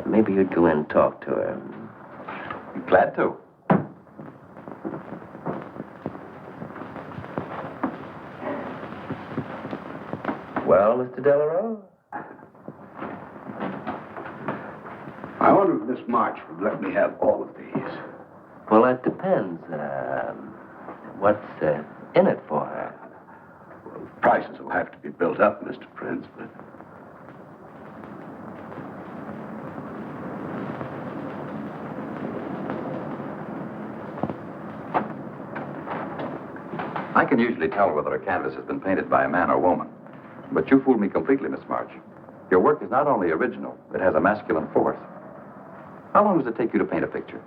Maybe you'd go in and talk to her. Glad to. Well, Mr. Delarue? I wonder if Miss March would let me have all of these. Well, that depends. What's in it for her? Well, prices will have to be built up, Mr. Prince, but... I can usually tell whether a canvas has been painted by a man or woman. But you fooled me completely, Miss March. Your work is not only original, it has a masculine force. How long does it take you to paint a picture?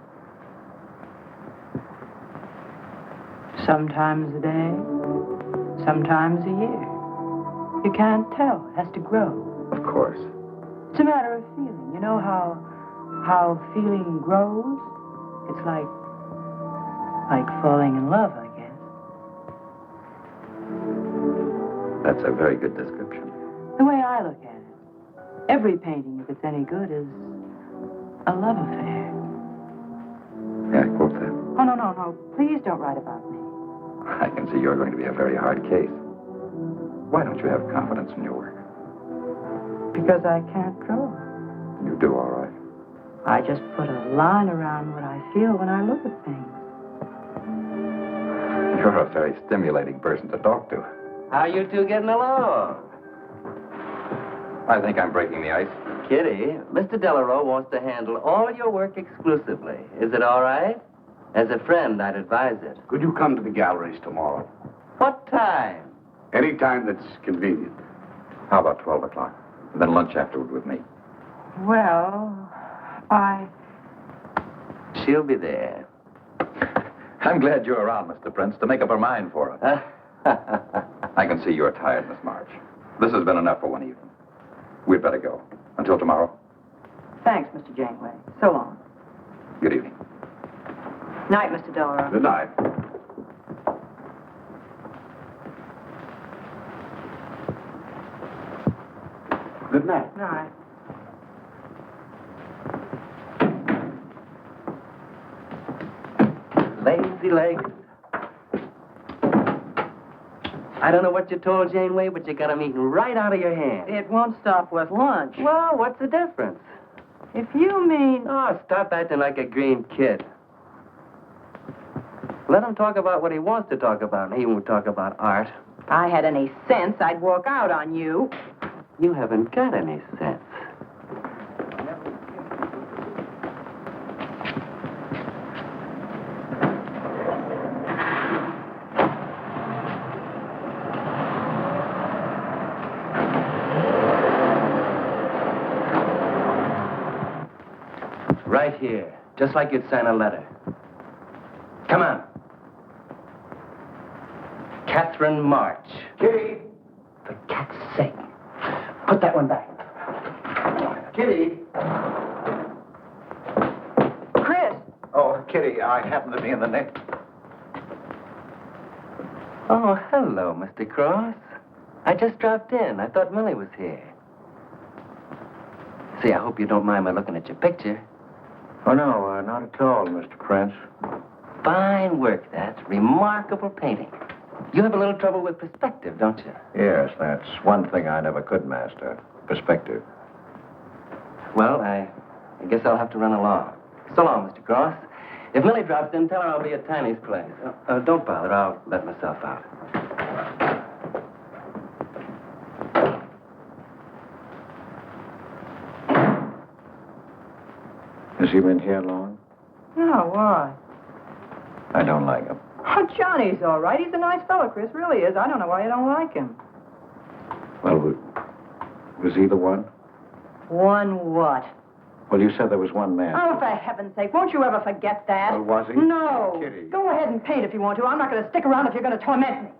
Sometimes a day, sometimes a year. You can't tell. It has to grow. Of course. It's a matter of feeling. You know how feeling grows? It's like falling in love, I guess. That's a very good description. The way I look at it, every painting, if it's any good, is a love affair. May I quote that? Oh, no. Please don't write about me. I can see you're going to be a very hard case. Why don't you have confidence in your work? Because I can't draw. You do all right. I just put a line around what I feel when I look at things. You're a very stimulating person to talk to. How you two getting along? I think I'm breaking the ice. Kitty, Mr. Delarue wants to handle all your work exclusively. Is it all right? As a friend, I'd advise it. Could you come to the galleries tomorrow? What time? Any time that's convenient. How about 12 o'clock? And then lunch afterward with me. Well, She'll be there. I'm glad you're around, Mr. Prince, to make up her mind for us. I can see you're tired, Miss March. This has been enough for one evening. We'd better go. Until tomorrow. Thanks, Mr. Janeway. So long. Good evening. Night, Mr. Delarue. Good night. Good night. Night. Lazy legs. I don't know what you told Janeway, but you got 'em eating right out of your hand. It won't stop with lunch. Well, what's the difference? If you mean... Oh, stop acting like a green kid. Let him talk about what he wants to talk about, and he won't talk about art. If I had any sense, I'd walk out on you. You haven't got any sense. Right here, just like you'd sign a letter. Come on. Katherine March. Kitty! For cat's sake. Put that one back. Kitty! Chris! Oh, Kitty, I happen to be in the nick. Oh, hello, Mr. Cross. I just dropped in. I thought Millie was here. See, I hope you don't mind my looking at your picture. Oh, no, not at all, Mr. Prince. Fine work, that's remarkable painting. You have a little trouble with perspective, don't you? Yes, that's one thing I never could master. Perspective. Well, I guess I'll have to run along. So long, Mr. Cross. If Millie drops in, tell her I'll be at Tiny's place. Don't bother. I'll let myself out. Has he been here long? No, why? I don't like him. Oh, Johnny's all right. He's a nice fellow, Chris. Really is. I don't know why you don't like him. Well, was he the one? One what? Well, you said there was one man. Oh, for heaven's sake, won't you ever forget that? Well, was he? No. Kitty. Go ahead and paint if you want to. I'm not going to stick around if you're going to torment me.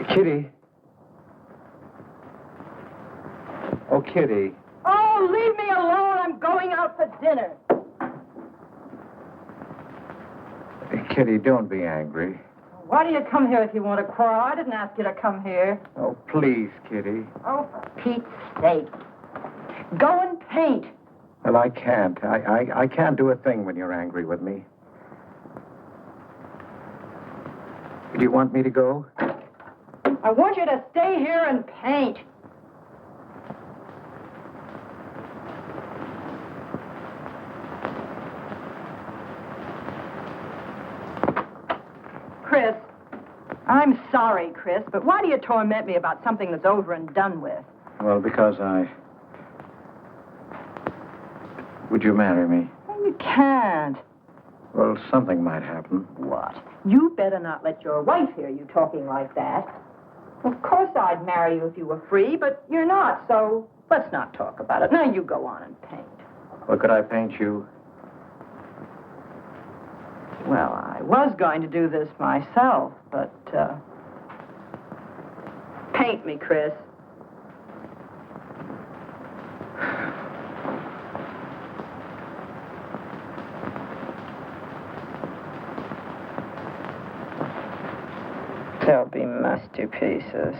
Kitty. Oh, Kitty. Oh, leave me alone. I'm going out for dinner. Kitty, don't be angry. Why do you come here if you want to quarrel? I didn't ask you to come here. Oh, please, Kitty. Oh, for Pete's sake. Go and paint. Well, I can't. I can't do a thing when you're angry with me. Do you want me to go? I want you to stay here and paint. Chris, I'm sorry, Chris, but why do you torment me about something that's over and done with? Well, because Would you marry me? Well, you can't. Well, something might happen. What? You better not let your wife hear you talking like that. Of course I'd marry you if you were free, but you're not, so let's not talk about it. Now you go on and paint. Well, could I paint you? Well, I was going to do this myself, but, paint me, Chris. They'll be masterpieces.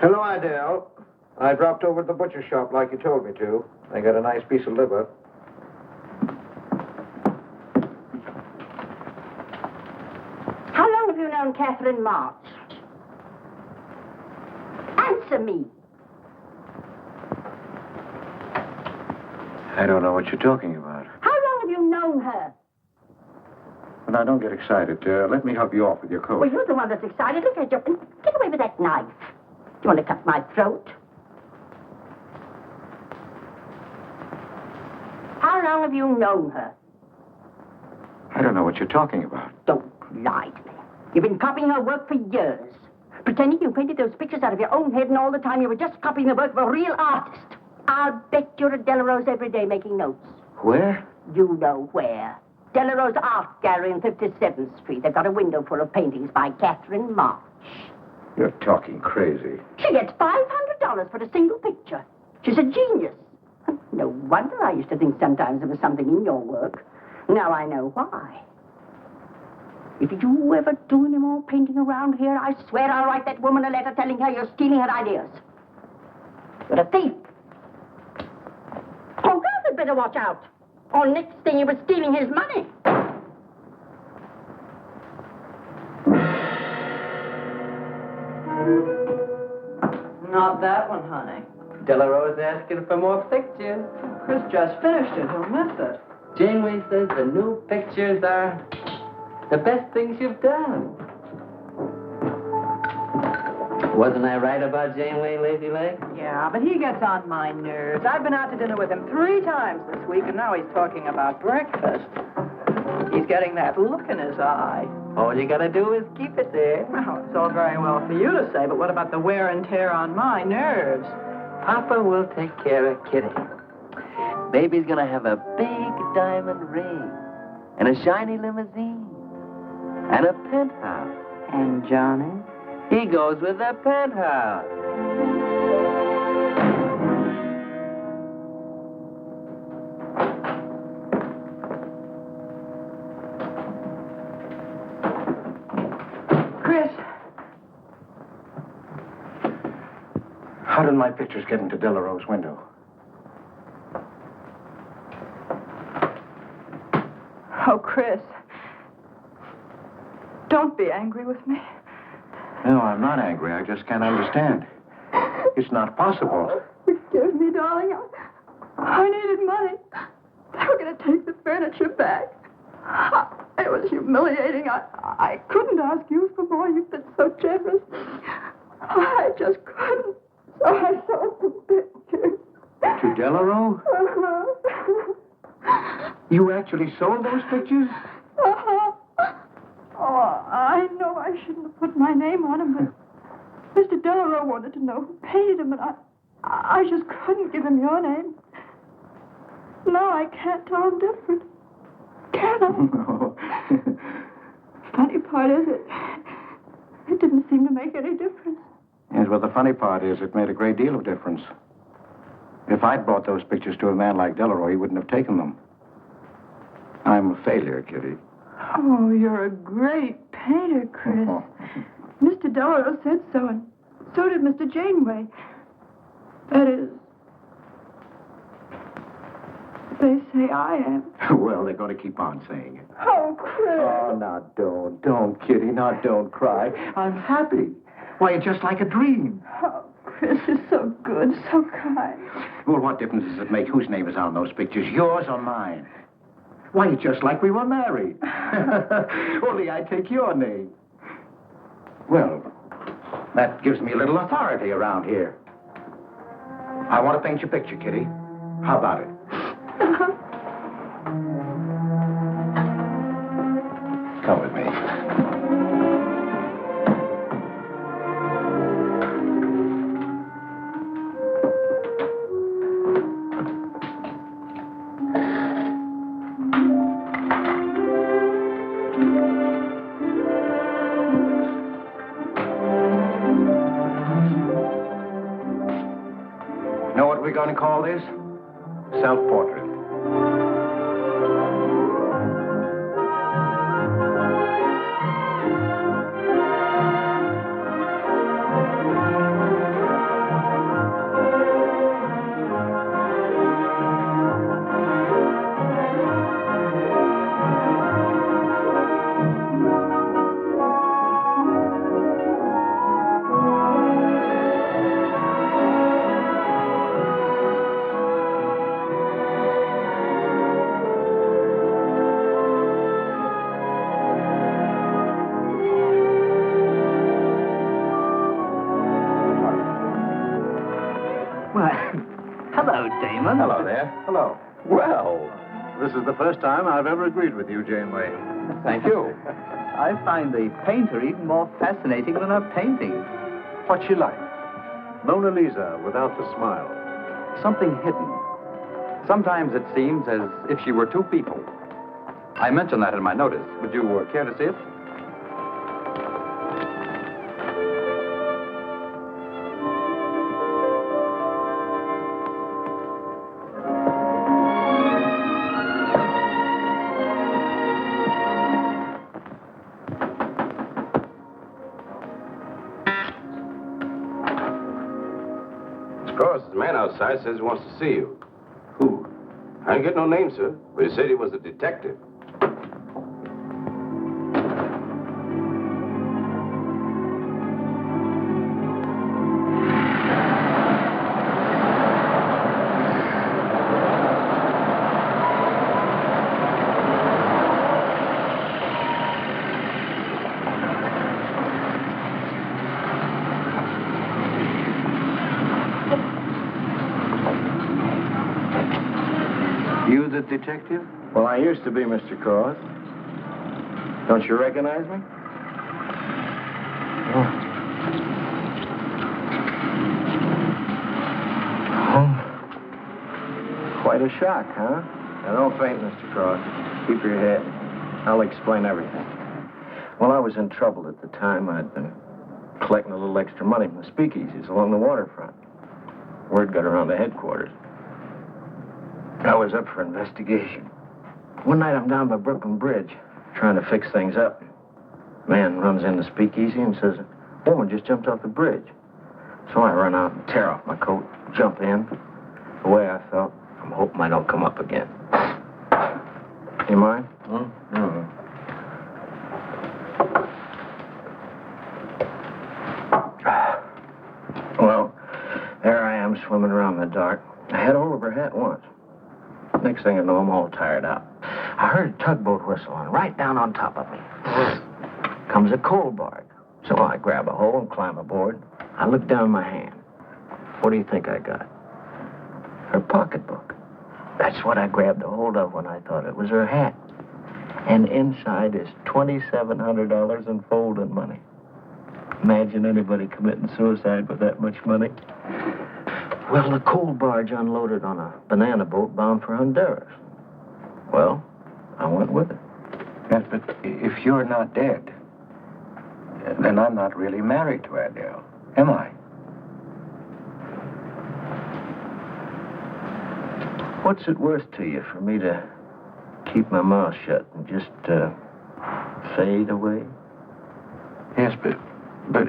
Hello, Adele. I dropped over to the butcher shop like you told me to. They got a nice piece of liver. known Katherine March? Answer me. I don't know what you're talking about. How long have you known her? Well, now, don't get excited. Let me help you off with your coat. Well, you're the one that's excited. Look at you. Get away with that knife. You want to cut my throat? How long have you known her? I don't know what you're talking about. Don't lie to me. You've been copying her work for years. Pretending you painted those pictures out of your own head, and all the time you were just copying the work of a real artist. I'll bet you're at Delarose every day making notes. Where? You know where. Delarose Art Gallery in 57th Street. They've got a window full of paintings by Katherine March. You're talking crazy. She gets $500 for a single picture. She's a genius. No wonder I used to think sometimes there was something in your work. Now I know why. If you ever do any more painting around here, I swear I'll write that woman a letter telling her you're stealing her ideas. You're a thief. Hogarth had better watch out. Or next thing you were stealing his money. Not that one, honey. Delarose asking for more pictures. Chris just finished it. He'll miss it. Janeway says the new pictures are the best things you've done. Wasn't I right about Janeway, Lazy Leg? Yeah, but he gets on my nerves. I've been out to dinner with him 3 times this week, and now he's talking about breakfast. He's getting that look in his eye. All you gotta do is keep it there. Well, it's all very well for you to say, but what about the wear and tear on my nerves? Papa will take care of Kitty. Baby's gonna have a big diamond ring, and a shiny limousine, and a penthouse. And Johnny? He goes with the penthouse. Chris. How did my pictures get into Delarose's window? Oh, Chris. Don't be angry with me. No, I'm not angry. I just can't understand. It's not possible. Forgive me, darling. I needed money. They were going to take the furniture back. It was humiliating. I couldn't ask you for more. You've been so generous. I just couldn't. So I sold the pictures. To Delarose? You actually sold those pictures? Oh, I know I shouldn't have put my name on them, but Mr. Delarose wanted to know who painted them, and I just couldn't give him your name. Now I can't tell him different. Can I? No. Funny part is it didn't seem to make any difference. Yes, well, the funny part is it made a great deal of difference. If I'd bought those pictures to a man like Delarose, he wouldn't have taken them. I'm a failure, Kitty. Oh, you're a great painter, Chris. Mr. Delarose said so, and so did Mr. Janeway. That is, they say I am. Well, they're going to keep on saying it. Oh, Chris. Oh, now, don't, Kitty. Now, don't cry. I'm happy. Why, it's just like a dream. Oh, Chris is so good, so kind. Well, what difference does it make whose name is on those pictures, yours or mine? Why, it's just like we were married. Only I take your name. Well, that gives me a little authority around here. I want to paint your picture, Kitty. How about it? Come with me. Know what we're going to call this? Self-portrait. policeman. Hello there. Hello. Well, this is the first time I've ever agreed with you, Janeway. Thank you. I find the painter even more fascinating than her painting. What's she like? Mona Lisa without the smile. Something hidden. Sometimes it seems as if she were two people. I mentioned that in my notice. Would you care to see it? The man outside says he wants to see you. Who? I didn't get no name, sir, but he said he was a detective. You the detective? Well, I used to be, Mr. Cross. Don't you recognize me? Quite a shock, huh? Now, don't faint, Mr. Cross. Keep your head. I'll explain everything. Well, I was in trouble at the time. I'd been collecting a little extra money from the speakeasies along the waterfront. Word got around to headquarters. I was up for investigation. One night I'm down by Brooklyn Bridge, trying to fix things up. Man runs in the speakeasy and says, a woman just jumped off the bridge. So I run out and tear off my coat, jump in. The way I felt, I'm hoping I don't come up again. You mind? Well, there I am swimming around in the dark. I had a hold of her hat once. Next thing I know, I'm all tired out. I heard a tugboat whistling right down on top of me. Comes a coal barge. So I grab a hole and climb aboard. I look down my hand. What do you think I got? Her pocketbook. That's what I grabbed a hold of when I thought it was her hat. And inside is $2,700 in folding money. Imagine anybody committing suicide with that much money. Well, the coal barge unloaded on a banana boat bound for Honduras. Well, I went with it. Yes, but if you're not dead, then I'm not really married to Adele, am I? What's it worth to you for me to keep my mouth shut and just fade away? Yes, but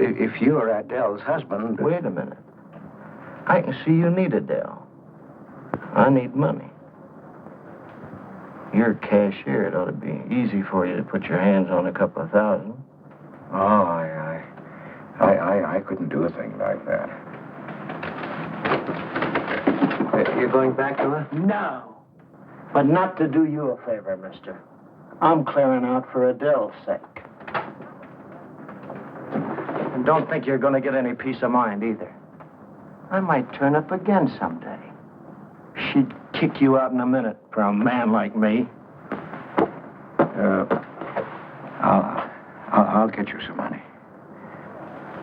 if you're Adele's husband... Wait a minute. I can see you need Adele. I need money. You're a cashier. It ought to be easy for you to put your hands on a couple of thousand. Oh, I couldn't do a thing like that. You're going back to her? No. But not to do you a favor, mister. I'm clearing out for Adele's sake. And don't think you're going to get any peace of mind either. I might turn up again someday. She'd kick you out in a minute for a man like me. I'll get you some money.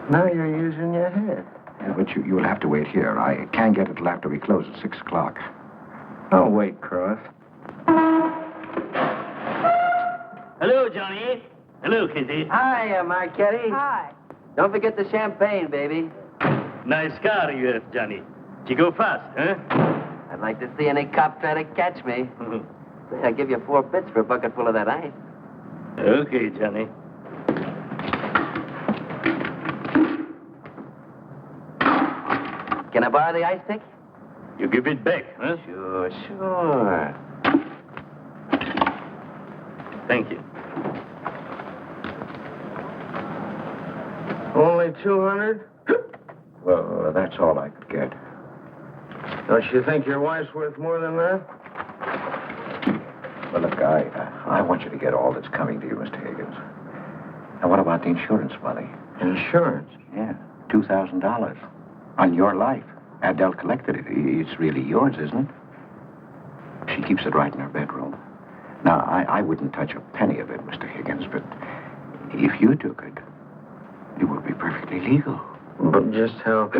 Now you're using your head. Yeah, but you'll have to wait here. I can't get it till after we close at 6 o'clock. I'll wait, Cross. Hello, Johnny. Hello, Kitty. Hi, Marquetti. Hi. Don't forget the champagne, baby. Nice car you have, Johnny. You go fast, huh? I'd like to see any cop try to catch me. I'll give you 4 bits for a bucket full of that ice. Okay, Johnny. Can I borrow the ice pick? You give it back, huh? Sure. Thank you. Only 200? Well, that's all I could get. Don't you think your wife's worth more than that? Well, look, I want you to get all that's coming to you, Mr. Higgins. And what about the insurance money? Insurance? Yeah, $2,000 on your life. Adele collected it. It's really yours, isn't it? She keeps it right in her bedroom. Now, I wouldn't touch a penny of it, Mr. Higgins, but if you took it, it would be perfectly legal. But just how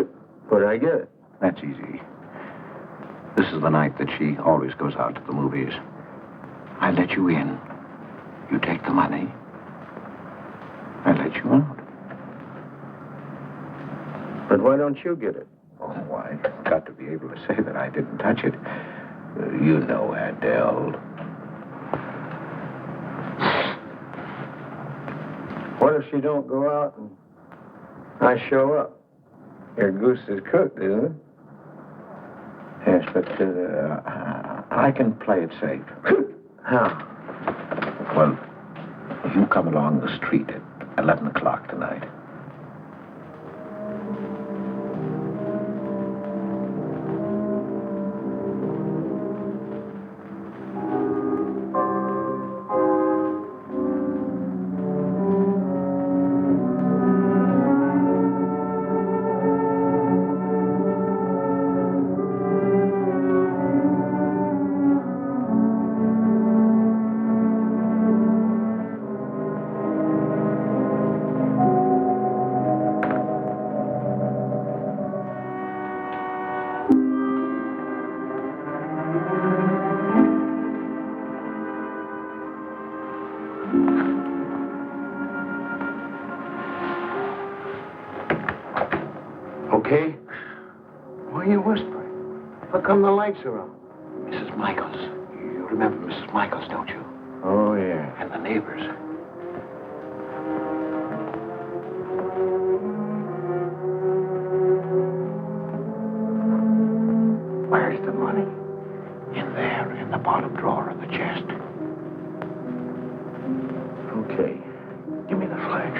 would I get it? That's easy. This is the night that she always goes out to the movies. I let you in. You take the money. I let you out. But why don't you get it? Oh, I've got to be able to say that I didn't touch it. You know Adele. What if she don't go out and I show up? Your goose is cooked, isn't it? Yes, but I can play it safe. How? Well, you come along the street at 11 o'clock tonight. Okay? Why are you whispering? How come the lights are on? Mrs. Michaels. You remember Mrs. Michaels, don't you? Oh, yeah. And the neighbors. Where's the money? In there, in the bottom drawer of the chest. Okay. Give me the flash.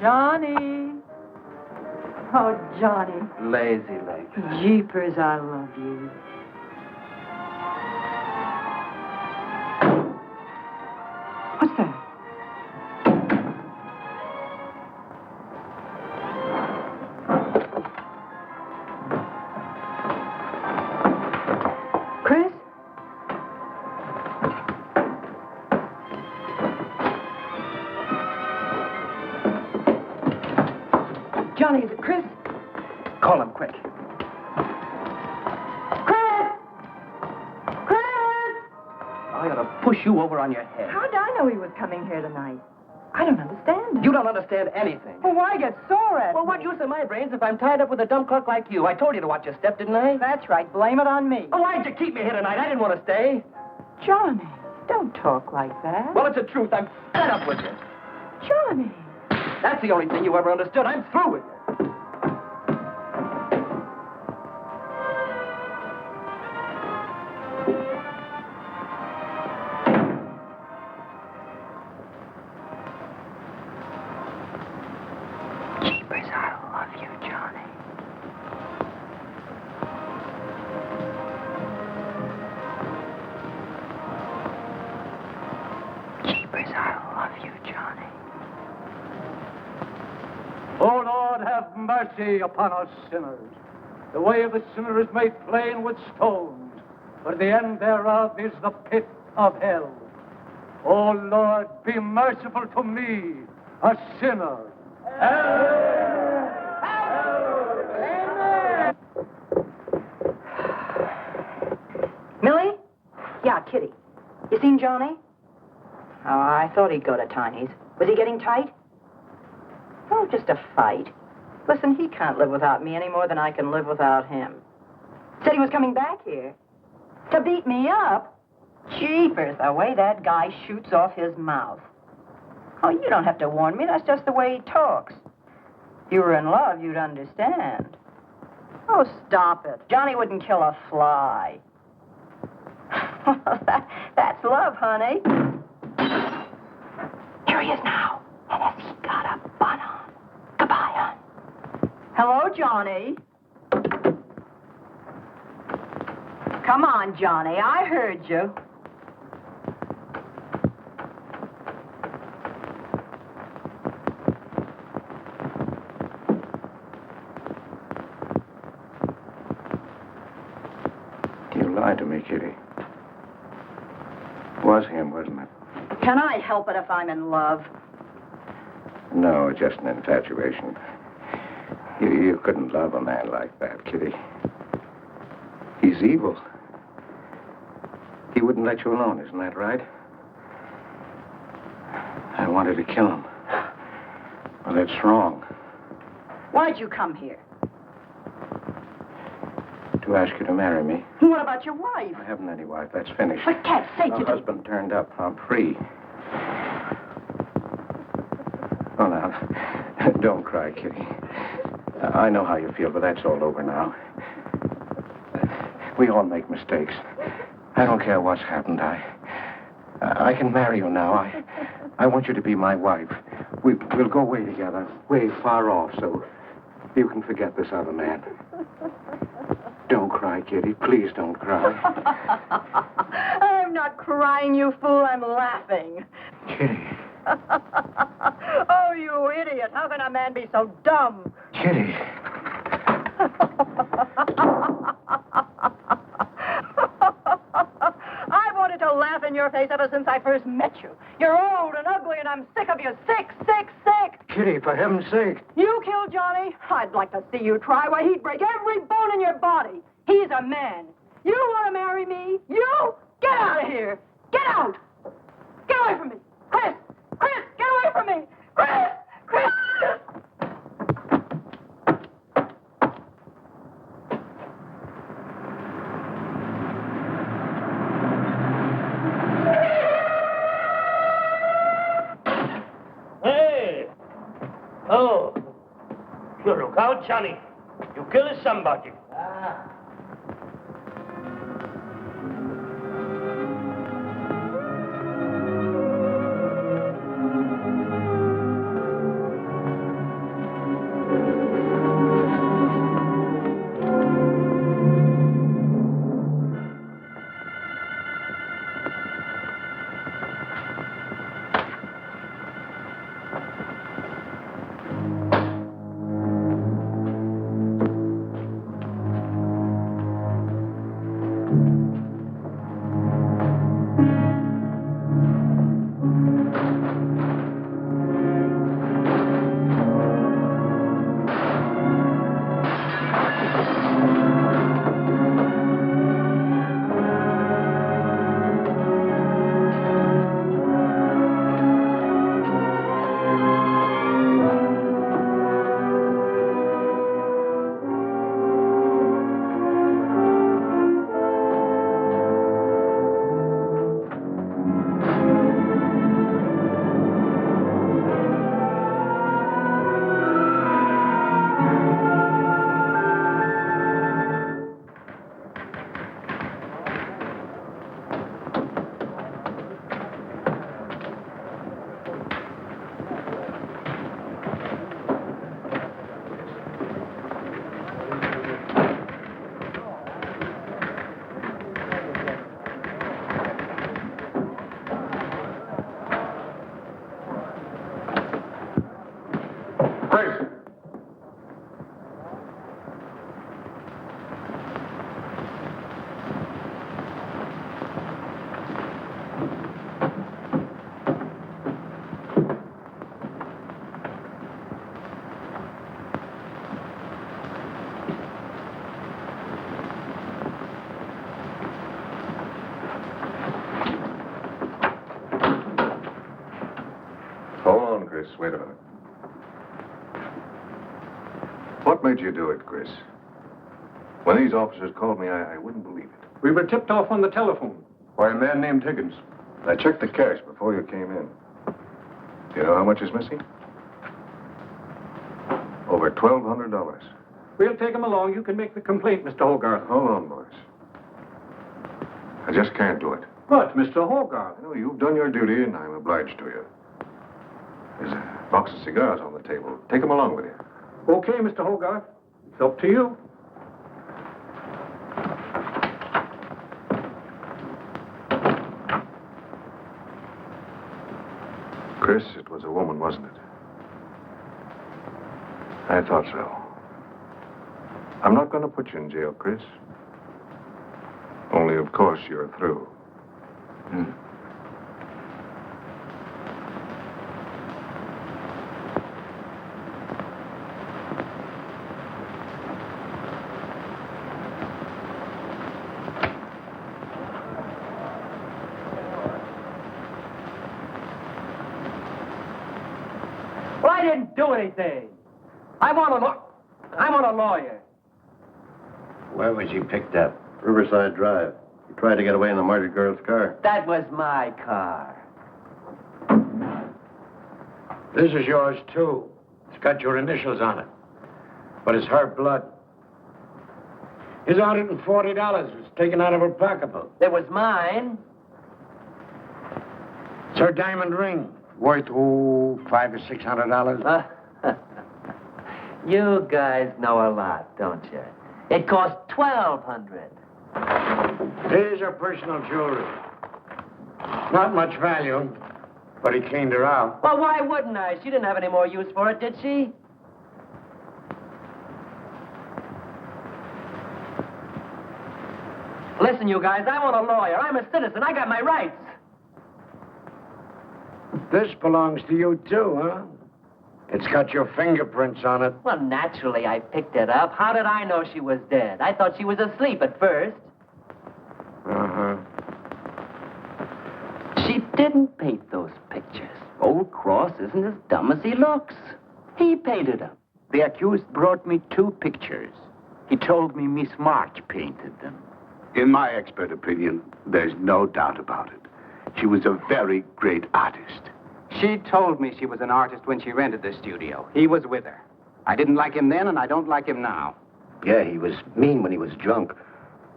Johnny. Oh, Johnny. Lazy legs. Jeepers, I love you. What's that? Chris? Johnny, is it Chris? Call him quick. I ought to push you over on your head. How did I know he was coming here tonight? I don't understand it. You don't understand anything. Well, why get sore at Well, me? what use are my brains if I'm tied up with a dumb clerk like you? I told you to watch your step, didn't I? That's right. Blame it on me. Oh, why'd you keep me here tonight? I didn't want to stay. Johnny, don't talk like that. Well, it's the truth. I'm fed up with you. Johnny. That's the only thing you ever understood. I'm through with you. Jeepers, I love you, Johnny. Jeepers, I love you, Johnny. O Lord, have mercy upon us sinners. The way of the sinner is made plain with stones, but the end thereof is the pit of hell. O Lord, be merciful to me, a sinner. Millie? Yeah, Kitty. You seen Johnny? Oh, I thought he'd go to Tiny's. Was he getting tight? Oh, just a fight. Listen, he can't live without me any more than I can live without him. Said he was coming back here. To beat me up? Jeepers, the way that guy shoots off his mouth. Oh, you don't have to warn me. That's just the way he talks. If you were in love, you'd understand. Oh, stop it. Johnny wouldn't kill a fly. That's love, honey. Here he is now. And has he got a bun on? Goodbye, hon. Hello, Johnny. Come on, Johnny. I heard you. You lied to me, Kitty. It was him, wasn't it? Can I help it if I'm in love? No, just an infatuation. You couldn't love a man like that, Kitty. He's evil. He wouldn't let you alone, isn't that right? I wanted to kill him. Well, that's wrong. Why'd you come here? To ask you to marry me. What about your wife? I haven't any wife. That's finished. For cat's sake, My you... husband turned up. I'm free. Oh, now, don't cry, Kitty. I know how you feel, but that's all over now. We all make mistakes. I don't care what's happened. I can marry you now. I want you to be my wife. We'll go away together, way far off, so you can forget this other man. Don't cry, Kitty. Please don't cry. I'm not crying, you fool. I'm laughing. Kitty. Oh, you idiot. How can a man be so dumb? Kitty. I wanted to laugh in your face ever since I first met you. You're old and ugly, and I'm sick of you. Sick, sick, sick. Kitty, for heaven's sake. You killed Johnny? I'd like to see you try. Why, he'd break every bone in your body. He's a man. You want to marry me? You? Get out of here. Get out. Get away from me. Chris! Chris, get away from me. Chris! Chris! Hey! Oh. You look out, Johnny. You killed somebody. Chris, wait a minute. What made you do it, Chris? When these officers called me, I wouldn't believe it. We were tipped off on the telephone. Why, a man named Higgins. I checked the cash before you came in. Do you know how much is missing? Over $1,200. We'll take him along. You can make the complaint, Mr. Hogarth. Hold on, boys. I just can't do it. But, Mr. Hogarth... I know you've done your duty, and I'm obliged to you. There's a box of cigars on the table. Take them along with you. Okay, Mr. Hogarth. It's up to you. Chris, it was a woman, wasn't it? I thought so. I'm not going to put you in jail, Chris. Only, of course, you're through. Well, I didn't do anything. I'm on a lawyer. Where was he picked up? Riverside Drive. He tried to get away in the murdered girl's car. That was my car. This is yours, too. It's got your initials on it. But it's her blood. His $140 was taken out of her pocketbook. It was mine. It's her diamond ring. Worth, $500 or $600. You guys know a lot, don't you? It cost $1,200. Here's her personal jewelry. Not much value, but he cleaned her out. Well, why wouldn't I? She didn't have any more use for it, did she? Listen, you guys, I'm on a lawyer. I'm a citizen. I got my rights. This belongs to you, too, huh? It's got your fingerprints on it. Well, naturally, I picked it up. How did I know she was dead? I thought she was asleep at first. Uh-huh. She didn't paint those pictures. Old Cross isn't as dumb as he looks. He painted them. The accused brought me 2 pictures. He told me Miss March painted them. In my expert opinion, there's no doubt about it. She was a very great artist. She told me she was an artist when she rented the studio. He was with her. I didn't like him then, and I don't like him now. Yeah, he was mean when he was drunk.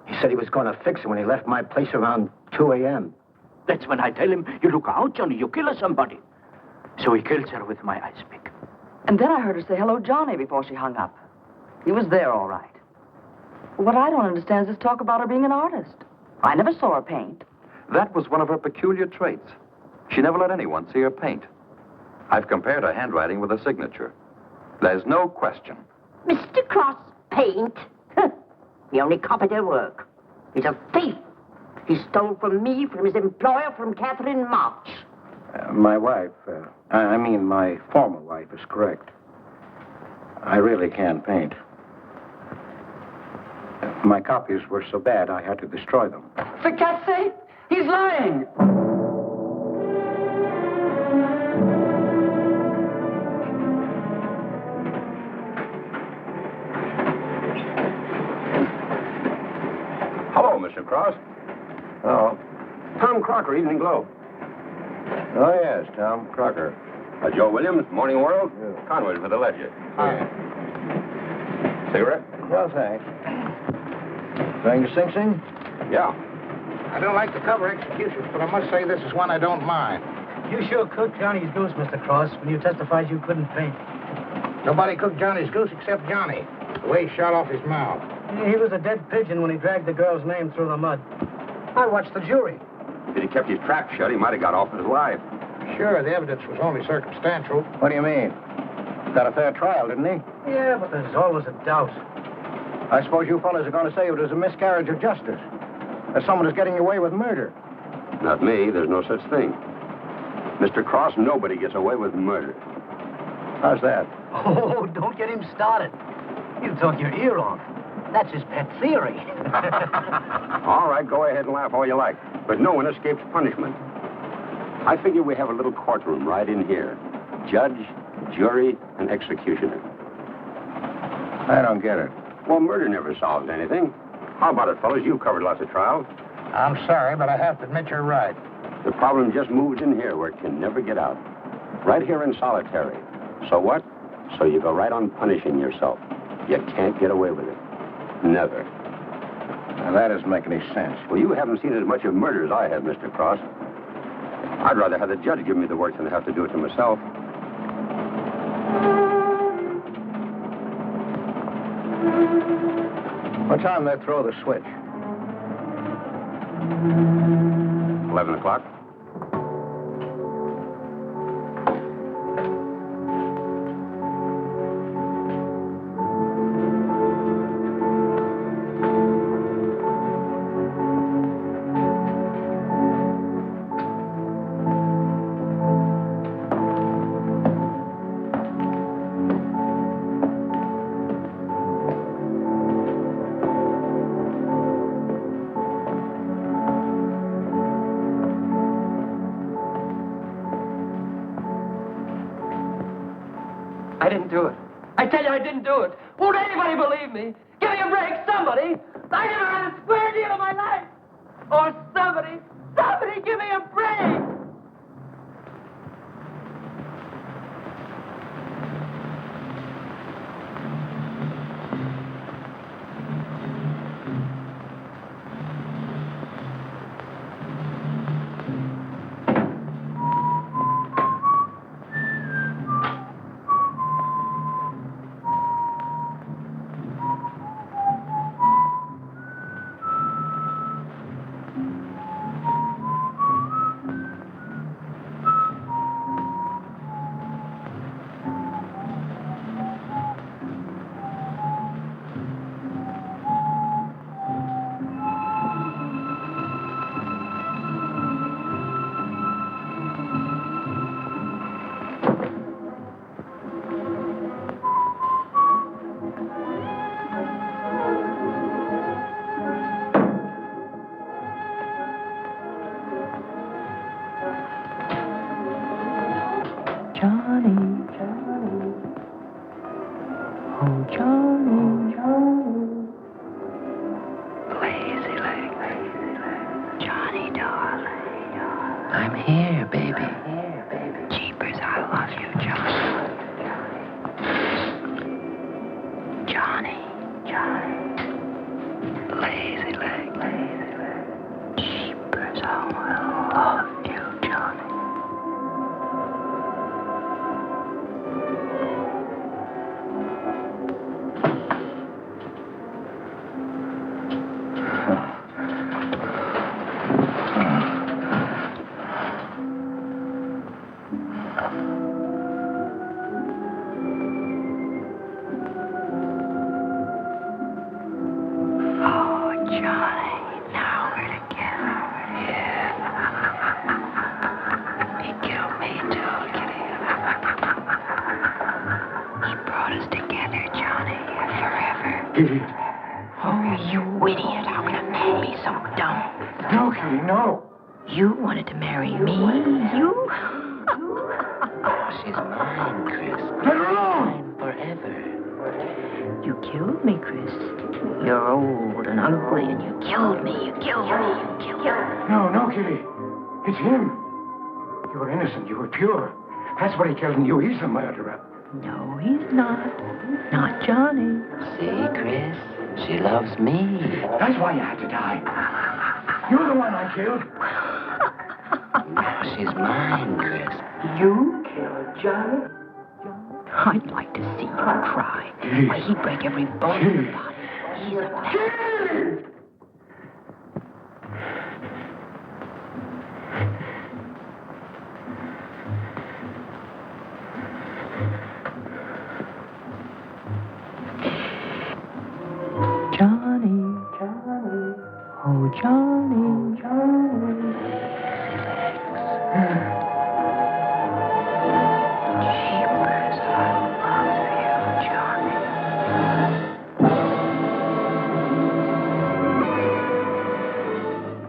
He said he was going to fix it when he left my place around 2 a.m. That's when I tell him, you look out, Johnny, you kill somebody. So he kills her with my ice pick. And then I heard her say hello, Johnny, before she hung up. He was there, all right. What I don't understand is this talk about her being an artist. I never saw her paint. That was one of her peculiar traits. She never let anyone see her paint. I've compared her handwriting with her signature. There's no question. Mr. Cross paint? He only copied her work. He's a thief. He stole from me, from his employer, from Katherine March. My wife, my former wife is correct. I really can't paint. My copies were so bad, I had to destroy them. For God's sake, he's lying. Hello, Mr. Cross. Oh. Tom Crocker, Evening Globe. Oh, yes, Tom Crocker. Joe Williams, Morning World. Yeah. Conway for the Ledger. Hi. Cigarette? No, thanks. Going to Sing Sing? Yeah. I don't like to cover executions, but I must say this is one I don't mind. You sure cooked Johnny's goose, Mr. Cross, when you testified you couldn't paint. Nobody cooked Johnny's goose except Johnny. The way he shot off his mouth. He was a dead pigeon when he dragged the girl's name through the mud. I watched the jury. If he'd kept his trap shut, he might have got off with his life. Sure, the evidence was only circumstantial. What do you mean? Got a fair trial, didn't he? Yeah, but there's always a doubt. I suppose you fellas are going to say it was a miscarriage of justice. That someone is getting away with murder. Not me. There's no such thing. Mr. Cross, nobody gets away with murder. How's that? Oh, don't get him started. He'll talk your ear off. That's his pet theory. All right, go ahead and laugh all you like. But no one escapes punishment. I figure we have a little courtroom right in here. Judge, jury, and executioner. I don't get it. Well, murder never solves anything. How about it, fellas? You've covered lots of trials. I'm sorry, but I have to admit you're right. The problem just moved in here where it can never get out. Right here in solitary. So what? So you go right on punishing yourself. You can't get away with it. Never. Now, that doesn't make any sense. Well, you haven't seen as much of murder as I have, Mr. Cross. I'd rather have the judge give me the work than have to do it to myself. What time did they throw the switch? 11 o'clock. I didn't do it. I tell you, I didn't do it. Won't anybody believe me? Give me a break, somebody. I never had a square deal in my life. Or somebody give me a break. That's what he tells me. He's the murderer. No, he's not. Not Johnny. See, Chris, she loves me. That's why you had to die. You're the one I killed. No, she's mine, Chris. You killed Johnny? I'd like to see you cry. Why, he'd break every bone in your body. He's a man.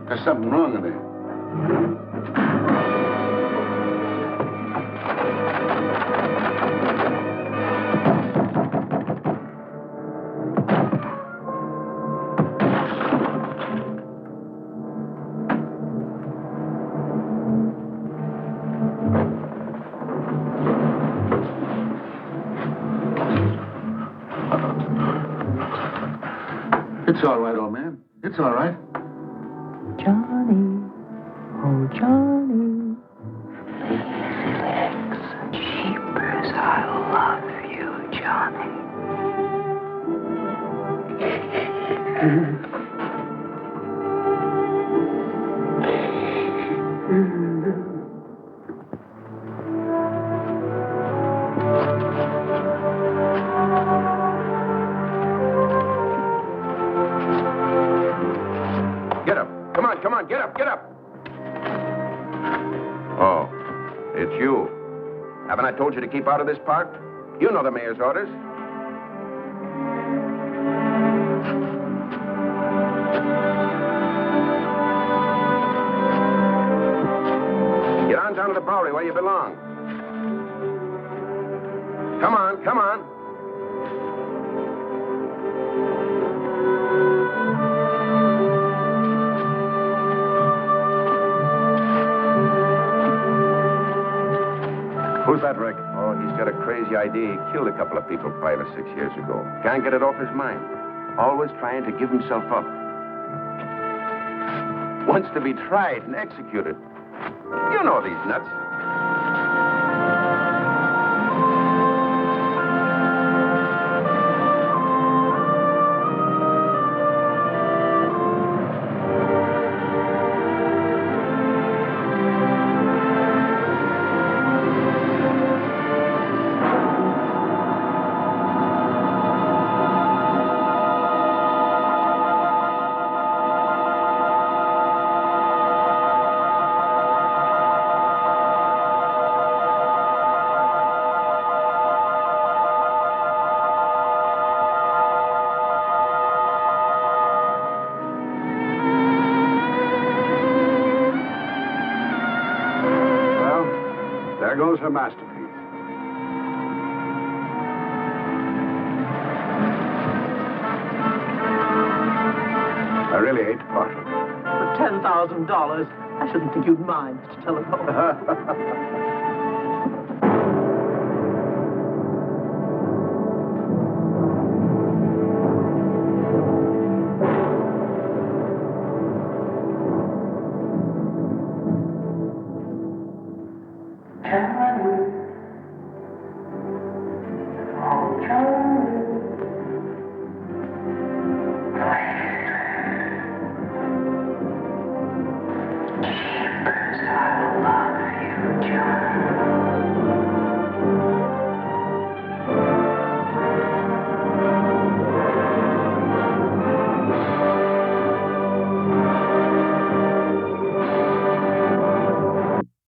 There's something wrong in there. It's all right, old man. It's all right. Johnny, oh Johnny, lazy legs and sheepers, I love you, Johnny. Get up. Come on, get up. Oh, it's you. Haven't I told you to keep out of this park? You know the mayor's orders. Get on down to the Bowery where you belong. Come on. Who's that, Rick? Oh, he's got a crazy idea. He killed a couple of people 5 or 6 years ago. Can't get it off his mind. Always trying to give himself up. Wants to be tried and executed. You know these nuts. There goes her masterpiece. I really hate to part with it. For $10,000, I shouldn't think you'd mind, Mr. Telephone. Johnny, oh Johnny.